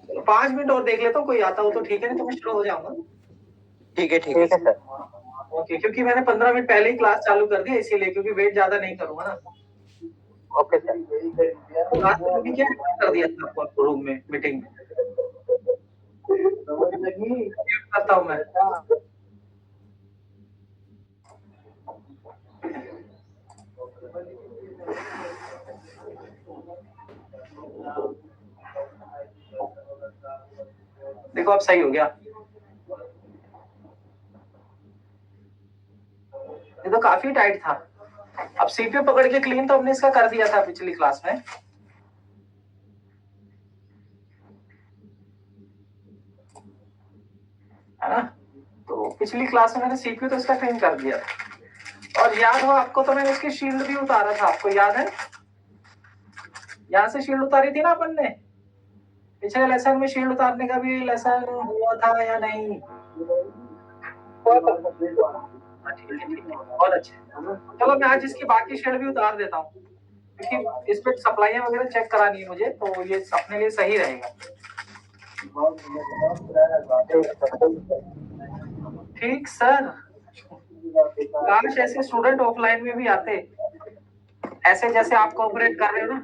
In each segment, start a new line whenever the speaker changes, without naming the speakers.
5 minute और देख लेता हूँ, कोई आता हो तो ठीक है, नहीं तो मैं शुरू हो जाऊंगा।
ठीक है सर।
ओके, क्योंकि मैंने 15 मिनट पहले ही क्लास चालू कर दिया इसीलिए, क्योंकि वेट ज्यादा नहीं करूंगा ना।
Okay sir.
क्लास में अभी क्या कर दिया था आपको रूम में मीटिंग में? करता हूँ मैं। देखो अब सही हो गया। ये तो काफी टाइट था। अब सीपीयू पकड़ के क्लीन तो हमने इसका कर दिया था पिछली क्लास में। है ना? तो पिछली क्लास में मैंने सीपीयू तो इसका क्लीन कर दिया था। और याद हो आपको तो मैंने इसकी शील्ड भी उतारा था, आपको याद है? यहाँ से शील्ड उतारी थी ना अपन ने। पिछले लेसन में शील्ड उतारने का भी लेसन हुआ था या नहीं? ठीक है, बहुत अच्छे। चलो मैं आज इसकी बाकी शील्ड भी उतार देता हूँ, क्योंकि इस पे सप्लाइयाँ वगैरह चेक करानी है मुझे, तो ये अपने लिए सही रहेगा। ठीक सर। काश ऐसे स्टूडेंट ऑफलाइन में भी आते, ऐसे जैसे आप कोऑपरेट कर रहे हो ना,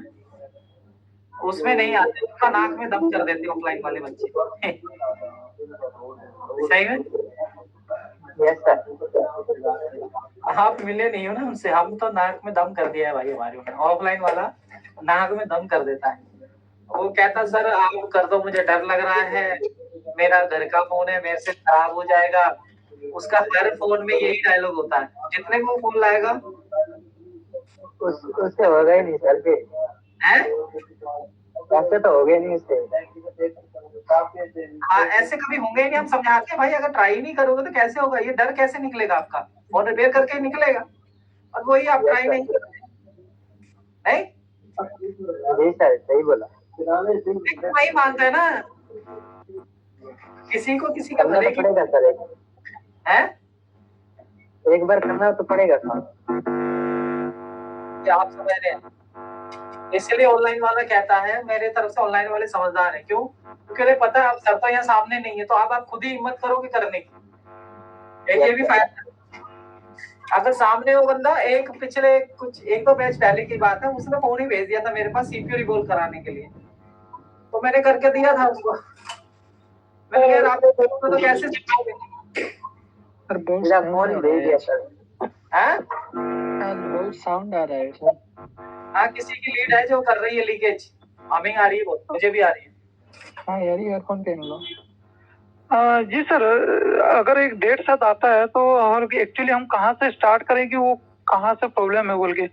उसमें नहीं आते, उसका नाक में दम कर देते ऑफलाइन वाले बच्चे। सही में?
Yes sir.
आप मिले नहीं हो ना उनसे, हम तो नाक में दम कर दिया है भाई हमारे। ऑफलाइन वाला नाक में दम कर देता है। वो कहता सर आप कर दो, मुझे डर लग रहा है, मेरा घर का फोन है, मेरे से खराब हो जाएगा। उसका हर फोन में यही डायलॉग होता है, जितने को फोन लाएगा
उससे होगा ही नहीं सर फिर।
है।
ऐसे तो हो गए नहीं उससे।
हाँ, ऐसे कभी होंगे ही नहीं। हम समझाते हैं भाई, अगर ट्राई नहीं करोगे तो कैसे होगा, ये डर कैसे निकलेगा आपका? फोन रिपेयर करके ही निकलेगा। और वही आप ट्राई नहीं करते। नहीं,
जी सर सही बोला।
लेकिन वही मानता है ना, किसी को किसी के
करना
भले
तो
की
पड़ेगा सर।
है।
एक बार करना तो पड़ेगा सर।
कि आप समझ रहे हैं, इसलिए ऑनलाइन वाला कहता है, मेरे तरफ से ऑनलाइन वाले समझदार है। क्यों? क्योंकि उन्हें पता है आप सर तो यहाँ सामने नहीं है, तो आप खुद ही हिम्मत करोगे करने की। ये भी फायदा है। अगर सामने वो बंदा, एक पिछले कुछ 1-2 बैच पहले की बात है, उसने फोन ही भेज दिया था मेरे पास सीपीयू रिवॉल्व कराने के लिए, तो मैंने करके दिया था उसको। मैंने कहा आप तो कैसे सिखाओगे?
सर बहुत
मेरा
साउंड
फोन
आ
ही
रहा
भेज
है
दिया सर।
हैं?
बहुत साउंड आ रहा है सर।
हाँ, किसी की लीड है जो कर रही है लीकेज, हमिंग आ रही है, बहुत मुझे भी आ रही है।
हाँ यार ईयरफोन पहन लो।
जी सर, अगर एक डेट साथ आता है तो और एक्चुअली हम कहाँ से स्टार्ट करें कि वो कहाँ से प्रॉब्लम है बोल के?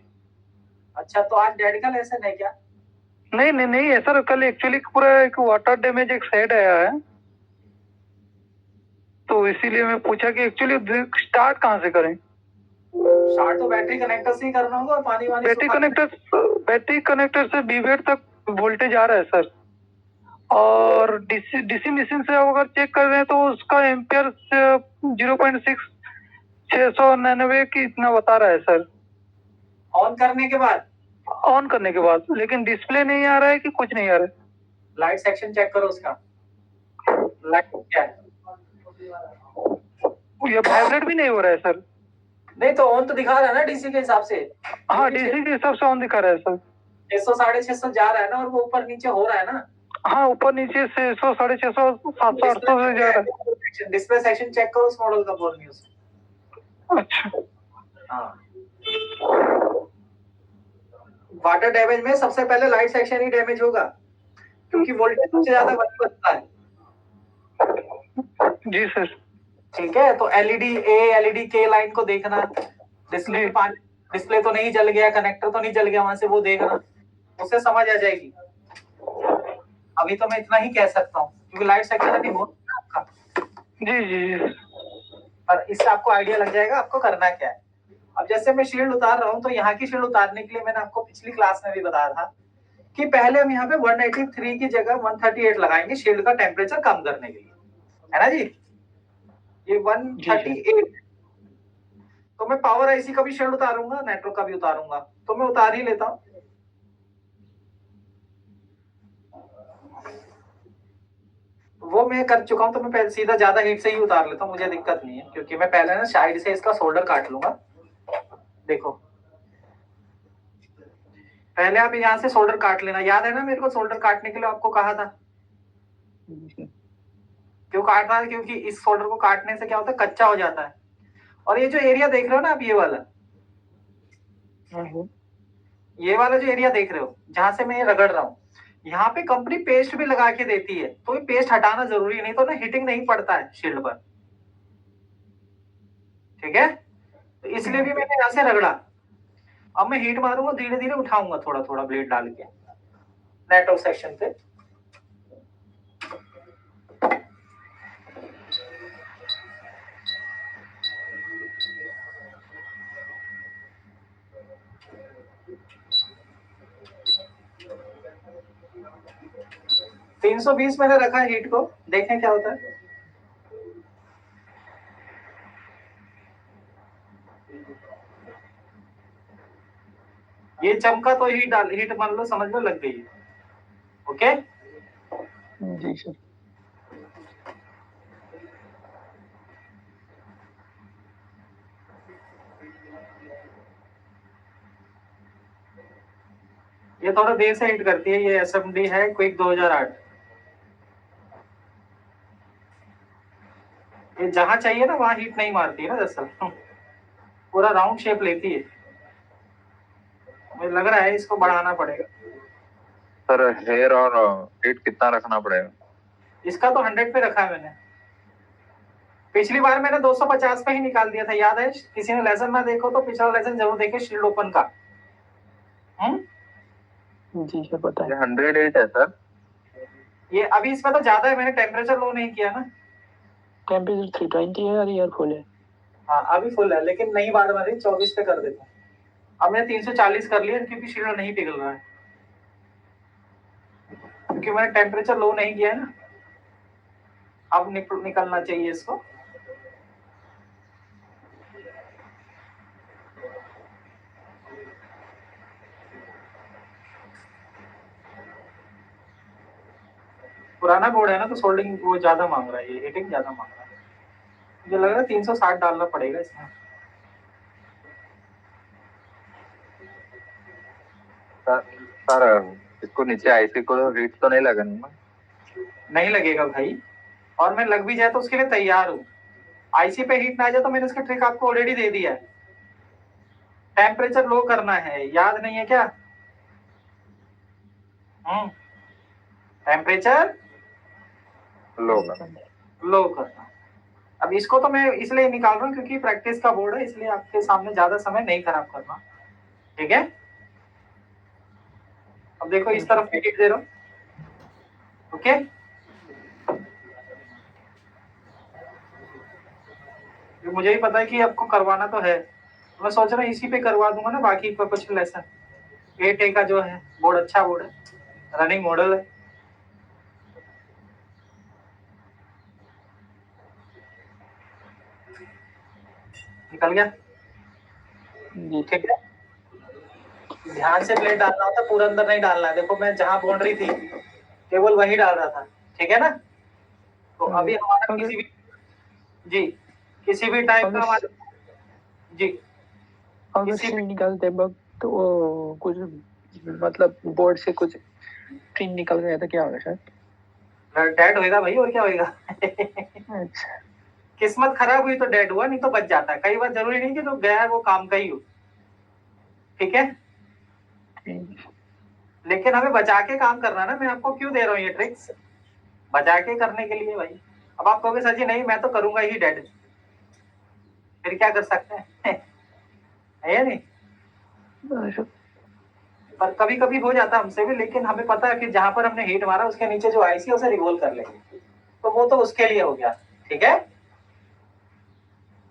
अच्छा, तो आज डैड का लेसन है क्या?
नहीं नहीं नहीं है सर, कल एक्चुअली पूरा एक वाटर डैमेज एक साइड आया है, तो इसीलिए मैं पूछा कि एक्चुअली स्टार्ट कहाँ से करें।
स्टार्ट तो बैटरी कनेक्टर से ही करना होगा, और पानी वानी
बैटरी कनेक्टर से बीवेट तक वोल्टेज आ रहा है सर, और डीसी मशीन से अगर चेक कर रहे हैं तो उसका एम्पियर 0.6 699 की इतना बता रहा है सर।
ऑन करने के बाद?
ऑन करने के बाद, लेकिन डिस्प्ले नहीं आ रहा है कि कुछ नहीं आ रहा है।
लाइट सेक्शन चेक करो उसका, लाइट क्या है?
ये वाइब्रेट भी नहीं हो रहा है सर।
नहीं तो ऑन तो दिखा रहा है ना डीसी के हिसाब से।
हाँ डीसी के हिसाब से ऑन दिखा रहा है सर।
600 650 जा रहा है ना, और वो ऊपर नीचे हो रहा है ना।
हाँ ऊपर नीचे 600 650 700 800 से जा रहा है।
डिस्प्ले सेक्शन चेक करो उस मॉडल का, बोल न्यूज।
अच्छा
हाँ, वाटर डैमेज में सबसे पहले लाइट सेक्शन ही डैमेज होगा, क्योंकि वोल्टेज सबसे ज्यादा वही बनता है।
जी सर।
ठीक है, तो एलईडी ए एलईडी के लाइन को देखना, डिस्प्ले में पानी, डिस्प्ले तो नहीं जल गया, कनेक्टर तो नहीं जल गया वहां से, वो देखना, उससे समझ आ जाएगी। अभी तो मैं इतना ही कह सकता हूँ, क्योंकि लाइट सेक्शन अभी हो आपका।
जी जी जी।
पर इससे आपको आइडिया लग जाएगा आपको करना क्या है। अब जैसे मैं शील्ड उतार रहा हूँ, तो यहाँ की शील्ड उतारने के लिए मैंने आपको पिछली क्लास में भी बताया था कि पहले हम यहाँ पे 183 की जगह 138 लगाएंगे शील्ड का टेम्परेचर कम करने के लिए, है ना जी? ये 138। तो मैं पावर आईसी का भी शील्ड उतारूंगा, नेटवर्क का भी उतारूंगा, तो मैं उतार ही लेता हूँ। मैं कर चुका हूँ तो मैं पहले सीधा ज्यादा हीट से ही उतार लेता हूँ, मुझे दिक्कत नहीं है, क्योंकि मैं पहले ना साइड से इसका सोल्डर काट लूंगा। देखो पहले आप यहाँ से सोल्डर काट लेना, याद है ना मेरे को सोल्डर काटने के लिए आपको कहा था, क्यों काट रहा है, क्योंकि इस सोल्डर को काटने से क्या होता है, कच्चा हो जाता है। और ये जो एरिया देख रहे हो ना आप, ये वाला जो एरिया देख रहे हो जहां से मैं ये रगड़ रहा हूँ, यहाँ पे कंपनी पेस्ट भी लगा के देती है, तो ये पेस्ट हटाना जरूरी है, नहीं तो ना हीटिंग नहीं पड़ता है शील्ड पर। ठीक है, तो इसलिए भी मैंने यहाँ से रगड़ा। अब मैं हीट मारूंगा, धीरे धीरे उठाऊंगा थोड़ा थोड़ा ब्लेड डाल के नेटवर्क सेक्शन पे। तीन 320 मैंने रखा है हीट को, देखें क्या होता है। ये चमका तो हीट मान लो समझ लो लग गई है। ओके
जी सर।
ये थोड़ा देर से हिट करती है, ये SMD है क्विक 2008। ये जहां चाहिए ना वहां हीट नहीं मारती है ना दरअसल, पूरा राउंड शेप लेती है। मुझे लग रहा है इसको बढ़ाना पड़ेगा।
सर हेयर और हीट कितना रखना पड़ेगा?
इसका तो 100 पे रखा है मैंने, पिछली बार मैंने 250 पे ही निकाल दिया था, याद है? किसी ने लेसन ना देखो तो पिछला लेसन जरूर देखे शील्ड ओपन का।
जी सर पता है।
108 है सर।
ये अभी इसमें तो ज्यादा है, मैंने टेम्परेचर लो नहीं किया ना।
टेम्परेचर 320 है और ईयर फुल है।
हाँ अभी फुल है, लेकिन नई बार वाली 24 पे कर देता हूँ। अब मैं 340 कर लिया क्योंकि शील्ड नहीं पिघल रहा है, क्योंकि मैंने टेम्परेचर लो नहीं किया है ना। अब निकलना चाहिए इसको। पुराना बोर्ड है ना, तो सोल्डिंग वो ज्यादा मांग रहा है, ये हीटिंग ज्यादा मांग रहा है। मुझे लग रहा है 360 डालना पड़ेगा इसमें।
सर इसको नीचे आईसी को हीट तो नहीं लगेगा ना?
नहीं लगेगा भाई, और मैं लग भी जाए तो उसके लिए तैयार हूँ। आईसी पे हीट ना आ जाए तो मैंने इसका ट्रिक आपको ऑलरेडी दे दिया है। टेम्परेचर लो करना है, याद नहीं है क्या? टेम्परेचर
लो
करना। अब इसको तो मैं इसलिए निकाल रहा हूँ क्योंकि प्रैक्टिस का बोर्ड है, इसलिए आपके सामने ज्यादा समय नहीं खराब करना। ठीक है, अब देखो इस तरफ हीट दे रहा हूँ। ओके, मुझे ही पता है कि आपको करवाना तो है, मैं सोच रहा हूँ इसी पे करवा दूंगा ना बाकी का कुछ लेसन। 8A का जो है बोर्ड अच्छा बोर्ड है, रनिंग मॉडल है। निकल गया? ठीक है, ध्यान से प्लेट डालना होता, पूरा अंदर नहीं डालना है। देखो मैं जहां बाउंड्री थी केवल वही डाल रहा था, ठीक है ना? तो अभी हमारा किसी भी टाइप का हमारा जी
अगर शील्ड निकालते वक्त तो वो कुछ मतलब बोर्ड से कुछ पिन निकल गया तो क्या होगा सर?
डेड होएगा भाई, और क्या होएगा?
अच्छा,
किस्मत खराब हुई तो डेड हुआ, नहीं तो बच जाता है। कई बार जरूरी नहीं कि जो गया है वो काम का ही हो, ठीक है? लेकिन हमें बचा के काम करना ना, मैं आपको क्यों दे रहा हूँ ये ट्रिक्स, बचा के करने के लिए भाई। अब आप कहोगे सर जी नहीं मैं तो करूंगा ही डेड, फिर क्या कर सकते हैं? है या नहीं? पर कभी कभी हो जाता है हमसे भी, लेकिन हमें पता है कि जहां पर हमने हीट मारा उसके नीचे जो आईसी है उसे रिवॉल्व कर लेंगे, तो वो तो उसके लिए हो गया। ठीक है,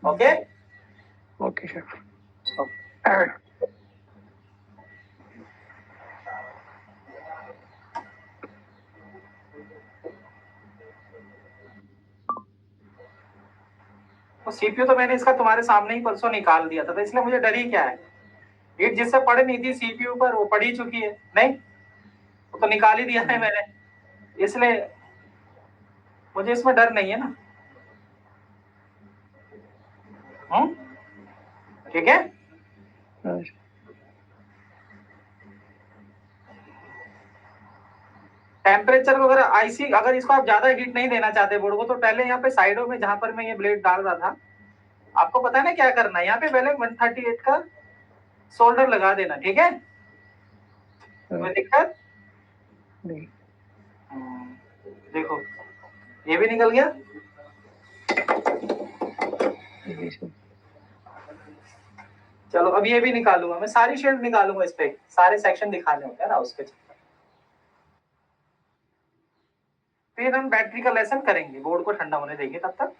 ओके
ओके सर।
तो सीपीयू तो मैंने इसका तुम्हारे सामने ही परसों निकाल दिया था, तो इसलिए मुझे डर ही क्या है। हीट जिससे पड़ नहीं थी सीपीयू पर वो पड़ ही चुकी है, नहीं वो तो निकाल ही दिया है मैंने, इसलिए मुझे इसमें डर नहीं है ना। ठीक है।
हाँ,
टेम्परेचर को अगर आईसी, अगर इसको आप ज्यादा हीट नहीं देना चाहते बोर्ड को, तो पहले यहाँ पे साइडों में जहां पर मैं ये ब्लेड डाल रहा था, आपको पता है ना क्या करना है, यहाँ पे पहले 138 का सोल्डर लगा देना। ठीक है, कोई दिक्कत
नहीं।
देखो ये भी निकल गया।
जी सर।
चलो अब ये भी निकालूंगा मैं, सारी शील्ड निकालूंगा, इस पे सारे सेक्शन दिखाने होते हैं ना उसके। फिर हम बैटरी का लेसन करेंगे, बोर्ड को ठंडा होने देंगे। तब तक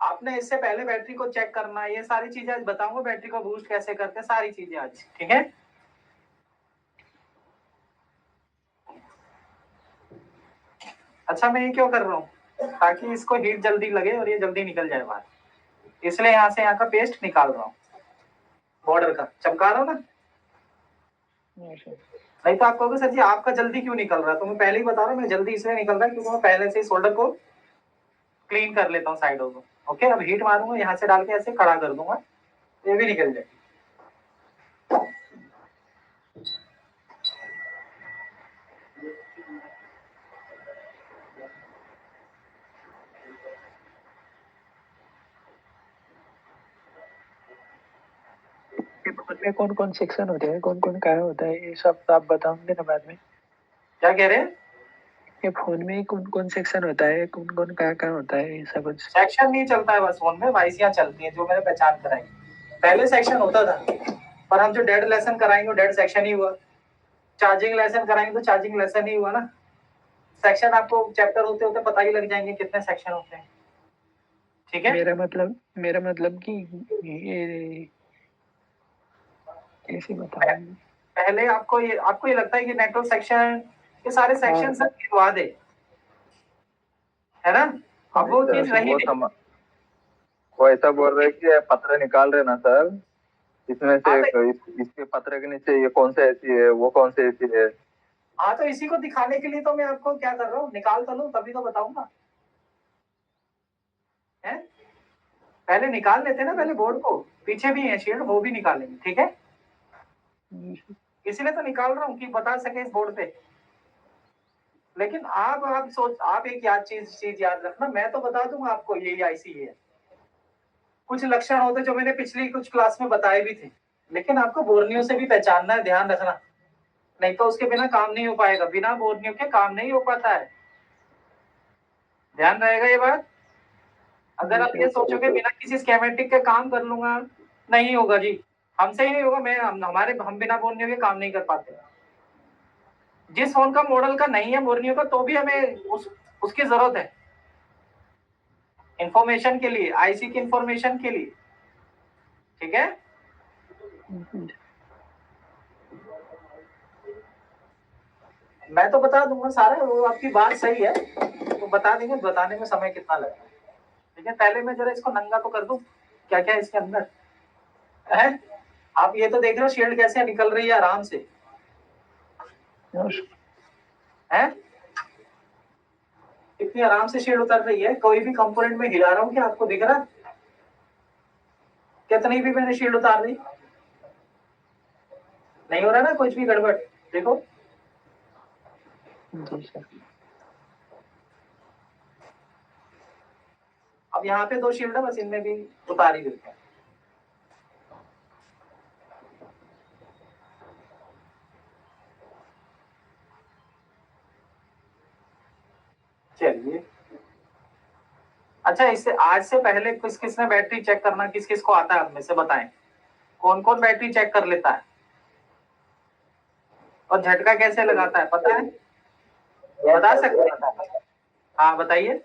आपने इससे पहले बैटरी को चेक करना है, ये सारी चीजें आज बताऊंगा, बैटरी को बूस्ट कैसे करते हैं, सारी चीजें आज। ठीक है, अच्छा मैं ये क्यों कर रहा हूँ, ताकि इसको हीट जल्दी लगे और ये जल्दी निकल जाए बाहर, इसलिए यहाँ से यहाँ का पेस्ट निकाल रहा हूँ, बॉर्डर का चमका रहा हूँ ना। नहीं तो आप कहोगे सर जी आपका जल्दी क्यों निकल रहा है, तो मैं पहले ही बता रहा हूँ, मैं जल्दी इसलिए निकल रहा है क्योंकि मैं पहले से शोल्डर को क्लीन कर लेता हूँ साइडों को। ओके, अब हीट मारूंगा, यहाँ से डाल के ऐसे खड़ा कर दूंगा, ये भी निकल जाए।
में कौन कौन सेक्शन होते हैं, कौन कौन क्या होता है, ये सब तो आप बताओगे ना बाद में।
क्या कह रहे हैं?
ये फोन में कौन कौन सेक्शन होता है, कौन कौन क्या होता है, ये सब कुछ।
सेक्शन नहीं चलता है बस फोन में, वाइसियां चलती हैं जो मैंने पहचान कराई। पहले सेक्शन होता था, पर हम जो डेड लेसन कराएंगे वो डेड सेक्शन ही हुआ, चार्जिंग लेसन कराएंगे तो चार्जिंग लेसन ही हुआ ना। सेक्शन आपको चैप्टर होते होते पता ही लग जाएंगे कितने सेक्शन होते हैं। ठीक है,
मेरा मतलब कि ये कैसे बताऊं।
पहले आपको ये लगता है कि नेटवर्क सेक्शन, ये सारे सेक्शन सब गिनवा दे, है ना। अब वो चीज रही नहीं।
वो ऐसा बोल रहे कि ये पत्र निकाल रहे ना सर, इसमें से
हाँ
इसके पत्र के नीचे ये कौन से ऐसी है, वो कौन से ऐसी है।
हाँ, तो इसी को दिखाने के लिए तो मैं आपको क्या कर रहा हूँ, निकाल तो लूं तभी तो बताऊंगा। है, पहले निकाल लेते ना, पहले बोर्ड को, पीछे भी है शील्ड, वो भी निकालेंगे। ठीक है, इसीलिए तो निकाल रहा हूँ कि बता सके इस बोर्ड पे। लेकिन आप एक चीज याद रखना, मैं तो बता दूंगा आपको ये आईसी है, कुछ लक्षण होते जो मैंने पिछली कुछ क्लास में बताए भी थे, लेकिन आपको बोर्नियो से भी पहचानना है, ध्यान रखना, नहीं तो उसके बिना काम नहीं हो पाएगा, बिना बोर्नियो के काम नहीं हो पाता है, ध्यान रहेगा ये बात। अगर आप ये सोचोगे बिना किसी स्केमेटिक के काम कर लूंगा, नहीं होगा जी, हमसे ही नहीं होगा, हम बिना बोर्नियो के काम नहीं कर पाते। जिस फोन का मॉडल का नहीं है बोर्नियो का, तो भी हमें उसकी जरूरत है इंफॉर्मेशन के लिए, आईसी की इंफॉर्मेशन के लिए। ठीक है, मैं तो बता दूंगा सारा, वो आपकी बात सही है, तो बता देंगे, बताने में समय कितना लगेगा। ठीक है, पहले मैं जरा इसको नंगा तो कर दूं, क्या क्या इसके अंदर है। आप ये तो देख रहे हो शील्ड कैसे निकल रही है आराम से, है कितनी आराम से शील्ड उतर रही है, कोई भी कंपोनेंट में हिला रहा हूँ क्या आपको दिख रहा, कितनी भी मैंने शील्ड उतार दी, नहीं हो रहा ना कुछ भी गड़बड़, देखो। अब यहाँ पे 2 शील्ड है, बस इनमें भी उतार ही देते हैं। चलिए, अच्छा इससे आज से पहले किस किसने बैटरी चेक करना, किस किस को आता है, आप में से बताएं कौन कौन बैटरी चेक कर लेता है और झटका कैसे लगाता है, पता है, बता सकते हैं? हाँ बताइए।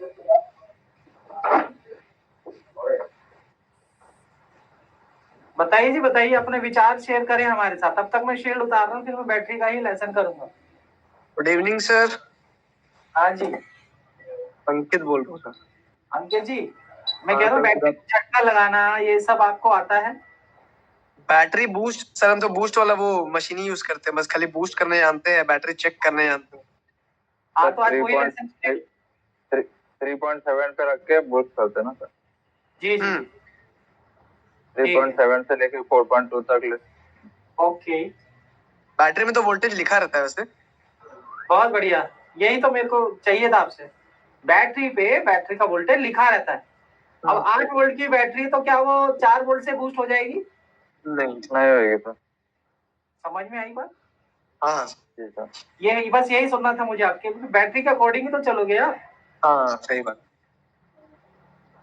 बताइए जी, बताइए, अपने विचार शेयर करें हमारे साथ, तब तक मैं शील्ड उतार रहा हूँ, फिर मैं बैटरी का ही लेसन करूंगा।
Good evening sir.
हाँ जी,
अंकित बोल रहा हूँ सर।
अंकित जी, मैं कह रहा हूँ बैटरी झटका लगाना ये सब आपको आता है?
बैटरी बूस्ट सर, हम तो बूस्ट वाला वो मशीन ही यूज करते हैं, बस खाली बूस्ट करने जानते हैं, बैटरी चेक करने जानते हैं।
हाँ तो आज वही लेसन
3.7 पे रख के बूस्ट करते हैं ना सर,
जी जी जी
3.7 से लेके 4.2 तक ले।
ओके,
बैटरी में तो वोल्टेज लिखा रहता है वैसे।
बहुत बढ़िया, यही तो मेरे को चाहिए था आपसे। बैटरी पे बैटरी का वोल्टेज लिखा रहता है। अब 8 वोल्ट की बैटरी, तो क्या वो 4 वोल्ट से बूस्ट हो जाएगी?
नहीं होगी सर।
समझ में आई बात?
हाँ
जी सर।
ये बस यही सुनना था मुझे आपके, बैटरी के अकॉर्डिंग ही तो चलोगे यार।
हाँ सही बात।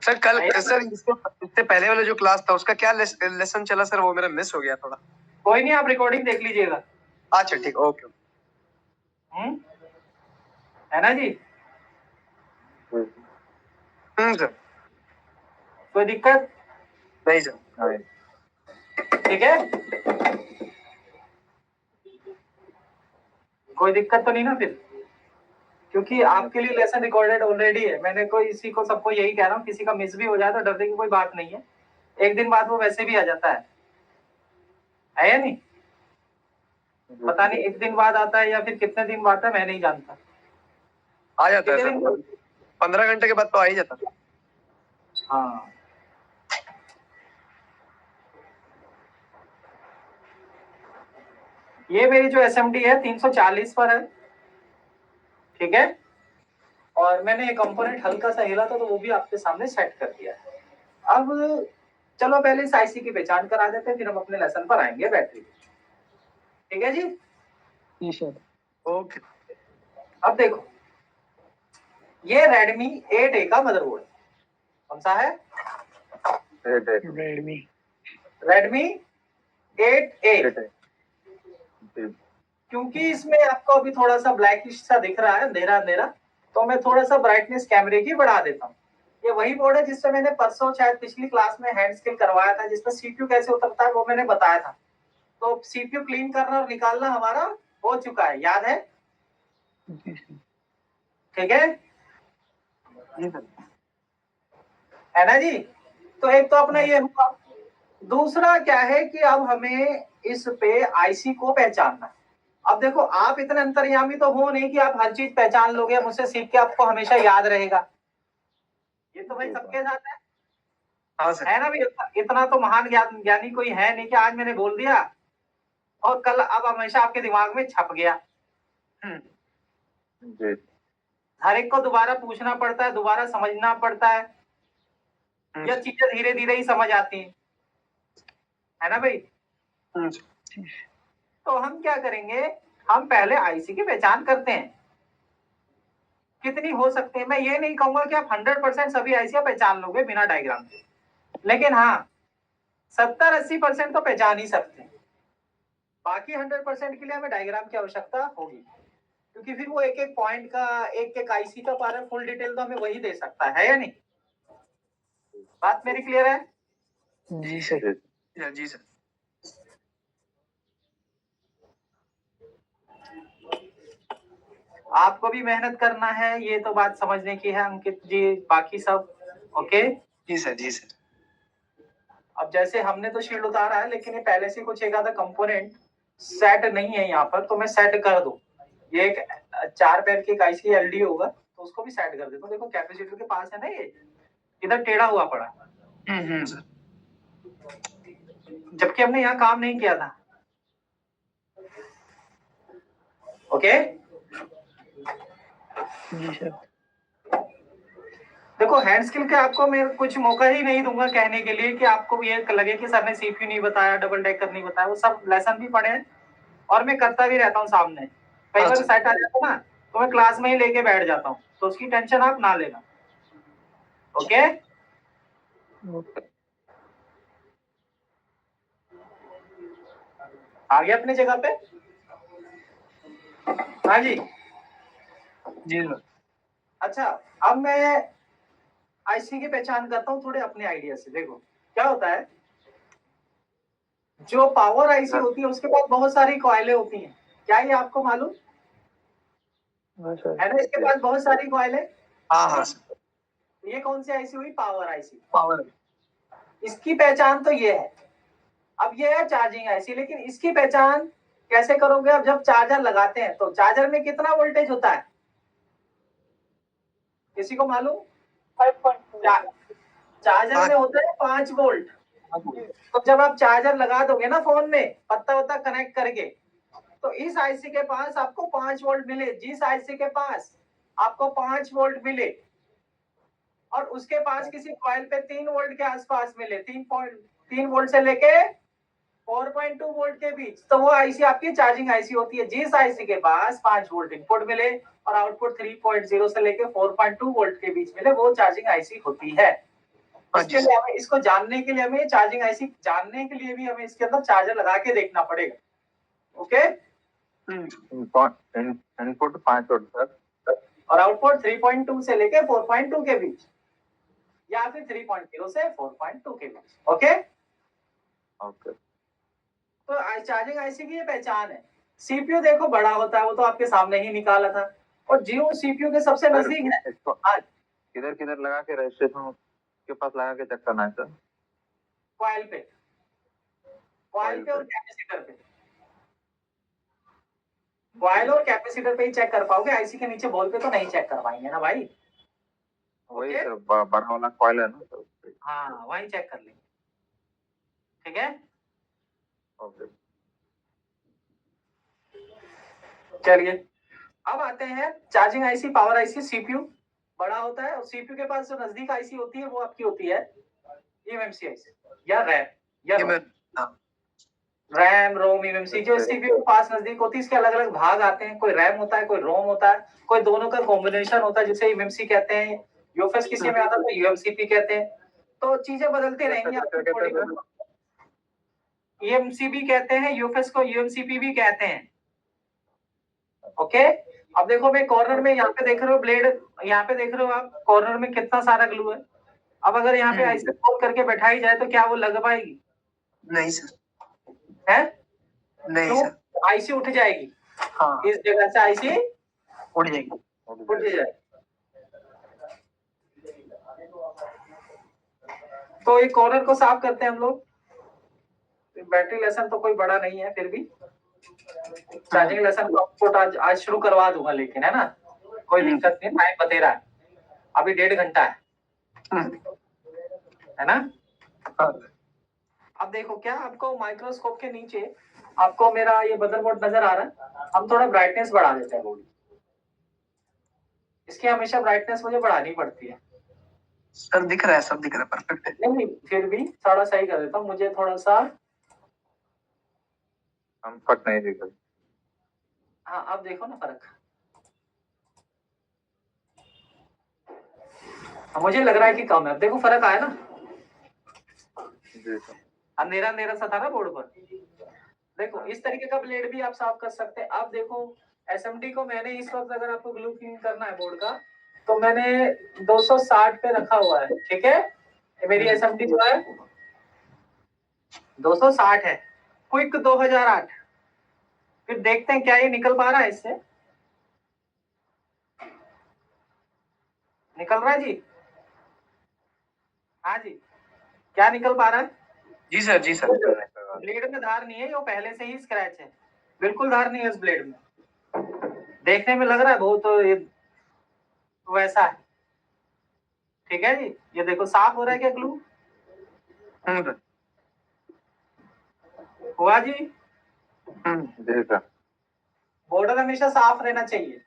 सर कल सर इससे पहले वाला जो क्लास था उसका क्या लेसन चला सर, वो मेरा मिस हो गया थोड़ा।
कोई नहीं, आप रिकॉर्डिंग देख लीजिएगा।
अच्छा ठीक, ओके।
है ना जी?
सर
कोई दिक्कत?
नहीं सर।
हाँ
ठीक है, कोई दिक्कत तो नहीं ना फिर? क्योंकि आपके लिए लेसन रिकॉर्डेड ऑलरेडी है। मैंने कोई इसी को सबको यही कह रहा हूँ, किसी का मिस भी हो जाए तो डरने की कोई बात नहीं है। एक दिन बाद वो वैसे भी आ जाता है या नहीं? पता नहीं एक दिन बाद आता है या फिर कितने दिन बाद आता है, मैं नहीं जानता।
आ जाता है
कितने
सर,
दिन?
15 घंटे के बाद तो आ ही जाता है।
हाँ, ये मेरी जो SMD है 340 पर है, ठीक है। और मैंने ये कंपोनेंट हल्का सा हिला था तो वो भी आपके सामने सेट कर दिया है। अब चलो पहले इस IC की पहचान करा देते हैं, फिर हम अपने लेसन पर आएंगे बैटरी। ठीक है जी?
जी सर।
ओके।
अब देखो, ये Redmi 8A का मदरबोर्ड कौन सा है?
रेडमी।
Redmi 8A। क्योंकि इसमें आपको अभी थोड़ा सा ब्लैकिश सा दिख रहा है, अंधेरा अंधेरा, तो मैं थोड़ा सा ब्राइटनेस कैमरे की बढ़ा देता हूँ। ये वही बोर्ड है जिससे मैंने परसों शायद पिछली क्लास में हैंड स्किल करवाया था, जिसमें CPU कैसे उतरता है वो मैंने बताया था। तो CPU क्लीन करना और निकालना हमारा हो चुका है, याद है?
जी सर।
ठीक है ना जी? तो एक तो अपना ये हुआ। दूसरा क्या है कि अब हमें इस पे IC को पहचानना है। अब देखो, आप इतने अंतर्यामी तो हो नहीं कि आप हर चीज पहचान लोगे, मुझसे सीख के आपको हमेशा याद रहेगा। ये तो भाई सबके साथ है।
हाँ सर।
है ना भाई? इतना तो महान ज्ञानी कोई है नहीं कि आज मैंने बोल दिया और कल अब हमेशा आपके दिमाग में छप गया।
जी
हर एक को दोबारा पूछना पड़ता है, दोबारा समझना पड़ता है, या चीजें धीरे धीरे ही समझ आती हैं। है ना भाई? तो हम क्या करेंगे, हम पहले IC की पहचान करते हैं। कितनी हो सकते हैं, मैं ये नहीं कहूंगा कि आप 100% सभी IC पहचान लोगे बिना डायग्राम के, लेकिन हाँ 70-80% तो पहचान ही सकते हैं। बाकी 100% के लिए हमें डायग्राम की आवश्यकता होगी, क्योंकि फिर वो एक एक पॉइंट का, एक एक IC का पारा फुल डिटेल तो हमें वही दे सकता है या नहीं? बात मेरी क्लियर है?
जी सर।
जी सर।
आपको भी मेहनत करना है, ये तो बात समझने की है अंकित जी, बाकी सब ओके?
जी सर। जी सर।
अब जैसे हमने तो शील्ड उतारा है, लेकिन ये पहले से कुछ एक आधा कंपोनेंट सेट नहीं है यहाँ पर, तो मैं सेट कर दूं। ये एक 4 पैर की IC LD होगा, तो उसको भी सेट कर देता हूँ। देखो कैपेसिटर के पास है ना, ये इधर टेढ़ा हुआ पड़ा,
सर।
जबकि हमने यहाँ काम नहीं किया था। ओके
जी सर।
देखो, हैंड स्किल के आपको मैं कुछ मौका ही नहीं दूंगा कहने के लिए कि आपको ये लगे कि सर ने CPU नहीं बताया, डबल डेकर नहीं बताया। वो सब लेसन भी पढ़े हैं और मैं करता भी रहता हूँ सामने। कई बार सेट आ जाता ना, तो मैं क्लास में ही लेके बैठ जाता हूँ, तो उसकी टेंशन आप ना लेना। ओके? आ गया अपनी जगह पे? हाँ जी।
जी सर।
अच्छा, अब मैं IC की पहचान करता हूँ थोड़े अपने आइडिया से। देखो क्या होता है, जो पावर IC होती है उसके पास बहुत सारी कॉइलें होती हैं। क्या ये आपको मालूम
हाँ सर।
है ना? इसके पास बहुत सारी कॉइलें।
हाँ हाँ सर।
ये कौन सी IC हुई? Power IC।
पावर।
इसकी पहचान तो ये है। अब ये है चार्जिंग IC, लेकिन इसकी पहचान कैसे करोगे? अब जब चार्जर लगाते हैं तो चार्जर में कितना वोल्टेज होता है? किसी को मालूम? चार्जर में होता है 5 वोल्ट। तो जब आप चार्जर लगा दोगे ना फोन में पत्ता वत्ता कनेक्ट करके, तो इस आईसी के पास आपको 5 वोल्ट मिले, जिस आईसी के पास आपको 5 वोल्ट मिले और उसके पास किसी कॉइल पे 3 वोल्ट के आसपास मिले, 3 वोल्ट से लेके 4.2 वोल्ट के बीच, तो वो आईसी आपकी चार्जिंग आईसी होती है। जिस आईसी के पास 5 वोल्ट इनपुट मिले और आउटपुट 3.0 से लेके 4.2 वोल्ट के बीच मिले, वो चार्जिंग आईसी होती है। इसके लिए हमें इसको जानने के लिए हमें चार्जिंग आईसी जानने के लिए भी हमें इसके अंदर चार्जर लगा के देखना पड़ेगा। ओके,
इनपुट 5 वोल्ट सर
और आउटपुट 3.2 से लेके 4.2 के बीच या फिर 3.0 से 4.2 के बीच। Okay
okay.
तो चार्जिंग आईसी की ये पहचान है। सीपीयू देखो बड़ा होता है, वो तो आपके सामने ही निकाला था, और जियो सीपीयू के सबसे नजदीक है।
इसको
आज
किधर किधर लगा के रजिस्ट्रेशन के पास लगा के चेक करना है सर?
कॉइल पे और कैपेसिटर पे, कॉइल और कैपेसिटर पे ही चेक कर पाओगे, आईसी के नीचे बॉल पे तो नहीं चेक कर पाएंगे ना भाई।
वही
ओके?
सर बड़ा वाला कॉइल है ना सर?
हाँ वही चेक कर लेंगे। ठीक है,
ओके।
चलिए अब आते हैं charging IC, power IC. CPU बड़ा होता है और सीपीयू के पास जो नजदीक आईसी होती है वो आपकी होती है ईएमएमसी आईसी या रैम या रैम रोम ईएमएमसी। जो सीपीयू के पास नजदीक होती है, इसके अलग अलग भाग आते हैं, कोई रैम होता है, कोई रोम होता है, कोई दोनों का कॉम्बिनेशन होता है जिसे ईएमएमसी कहते हैं, यूएफएस किसी में आता है तो यूएमसीपी कहते हैं। तो चीजें बदलती रहेंगी। ईएमसीबी कहते हैं यूएफएस को, यूएमसीपी भी कहते हैं। ओके, अब देखो मैं कॉर्नर में यहाँ पे देख रहे हो ब्लेड, यहाँ पे देख रहे हो आप कॉर्नर में कितना सारा ग्लू है। अब अगर यहाँ पे ऐसे फोल्ड करके बैठाई जाए तो क्या वो लग पाएगी?
नहीं सर,
है
नहीं
तो
सर,
आईसी उठ जाएगी।
हाँ
इस जगह से आईसी
उड़ जाएगी।
उठ जाएगी। तो ये कॉर्नर को साफ करते हैं हम लोग। बैटरी लेसन तो कोई बड़ा नहीं है, फिर भी चार्जिंग लेसन को आपको आज शुरू करवा दूंगा, लेकिन है ना कोई दिक्कत नहीं, टाइम बतेरा है, अभी 1.5 घंटा है ना। अब देखो क्या आपको माइक्रोस्कोप के नीचे आपको मेरा ये मदरबोर्ड नजर आ रहा है? हम थोड़ा ब्राइटनेस बढ़ा देते हैं बोर्ड, इसकी हमेशा ब्राइटनेस मुझे बढ़ानी पड़ती है।
सर दिख रहा है, सब दिख रहा है, परफेक्ट है।
नहीं फिर भी थोड़ा सही कर देता हूँ, मुझे थोड़ा सा
कंफर्ट नहीं दिख रही।
हाँ अब देखो ना फर्क, मुझे लग रहा है कि कम है। अब देखो फर्क आया ना,
जी सर।
अंधेरा अंधेरा सा था ना बोर्ड पर। देखो इस तरीके का ब्लेड भी आप साफ कर सकते हैं। अब देखो एसएमडी को मैंने इस वक्त, अगर आपको ग्लू क्लीन करना है बोर्ड का, तो मैंने 260 पे रखा हुआ है। ठीक है, ये मेरी एसएमडी जो है 260 है, क्विक 2008। फिर देखते हैं क्या ये निकल पा रहा है इससे। निकल रहा है जी? हाँ जी, क्या निकल पा रहा है?
जी सर, जी सर।
ब्लेड में धार नहीं है, वो पहले से ही स्क्रैच है, बिल्कुल धार नहीं है इस ब्लेड में। देखने में लग रहा है बहुत ये वैसा है। ठीक है जी, ये देखो साफ हो रहा है क्या ग्लू?
सर।
हुआ जी?
जी सर।
बॉर्डर हमेशा साफ रहना चाहिए।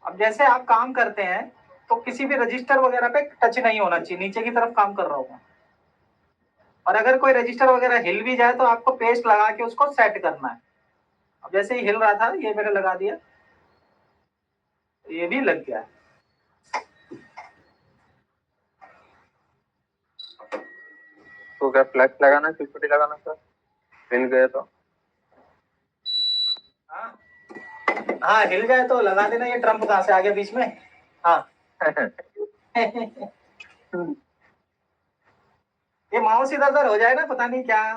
अब जैसे आप काम करते हैं तो किसी भी रजिस्टर वगैरह पे टच नहीं होना चाहिए, नीचे की तरफ काम कर रहा होगा। और अगर कोई रजिस्टर वगैरह हिल भी जाए तो आपको पेस्ट लगा के उसको सेट करना है। अब जैसे ही हिल रहा था, ये मैंने लगा दिया, ये भी लग गया।
तो क्या फ्लैश लगाना, सिक्योरिटी लगाना सर? हिल गए तो?
हाँ हाँ, हिल जाए तो लगा देना। ये ट्रम्प कहाँ से आ गया बीच में? हाँ ये माउस इधर उधर हो जाए ना, पता नहीं क्या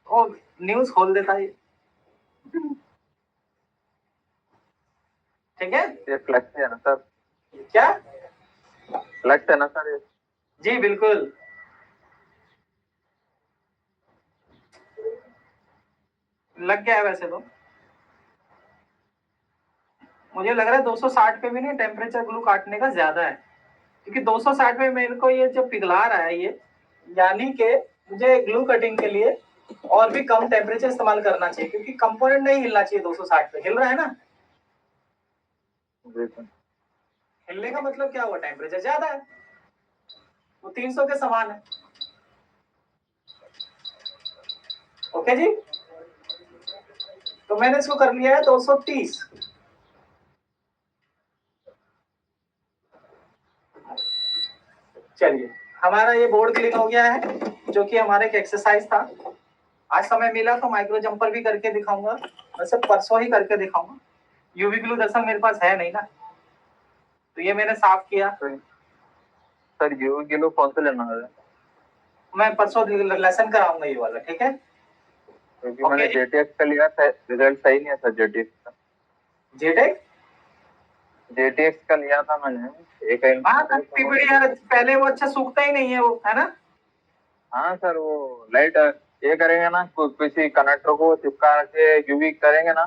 वो न्यूज खोल देता है। ठीक है,
ये फ्लैक्स है ना सर?
क्या?
फ्लैक्स है ना सर ये?
जी बिल्कुल, लग गया है वैसे तो। मुझे लग रहा है 260 पे भी नहीं टेम्परेचर ग्लू काटने का ज्यादा है, क्योंकि 260 पे मेरे को ये जो पिघला रहा है ये, यानी कि मुझे ग्लू कटिंग के लिए और भी कम टेम्परेचर इस्तेमाल करना चाहिए, क्योंकि कंपोनेंट नहीं हिलना चाहिए 260 पे। हिल रहा है ना?
जी सर।
हिलने का मतलब क्या हुआ? टेम्परेचर ज्यादा है, वो 300 के समान है। ओके जी, तो मैंने इसको कर लिया है 230। चलिए, हमारा ये बोर्ड क्लीन हो गया है, जो कि हमारे एक एक्सरसाइज था। आज समय मिला तो माइक्रो जंपर भी करके दिखाऊंगा, वैसे परसों ही करके दिखाऊंगा। यूवी ग्लू दरअसल मेरे पास है नहीं ना, तो ये मैंने साफ किया।
सर यूवी ग्लू कौन सा लेना है?
मैं परसों लेसन कराऊंगा ये वाला, ठीक है?
क्योंकि
ओके
मैंने
जी।
जेटीएक्स का लिया था, रिजल्ट सही नहीं है सर जेटीएक्स का।
जेटेक?
जेटीएक्स का लिया था मैंने एक
हाँ, पीपीडी यार, पहले वो अच्छा सूखता ही नहीं है वो, है ना?
हाँ सर, वो लाइट ये करेंगे ना, किसी कनेक्टर को चिपका के यूवी करेंगे ना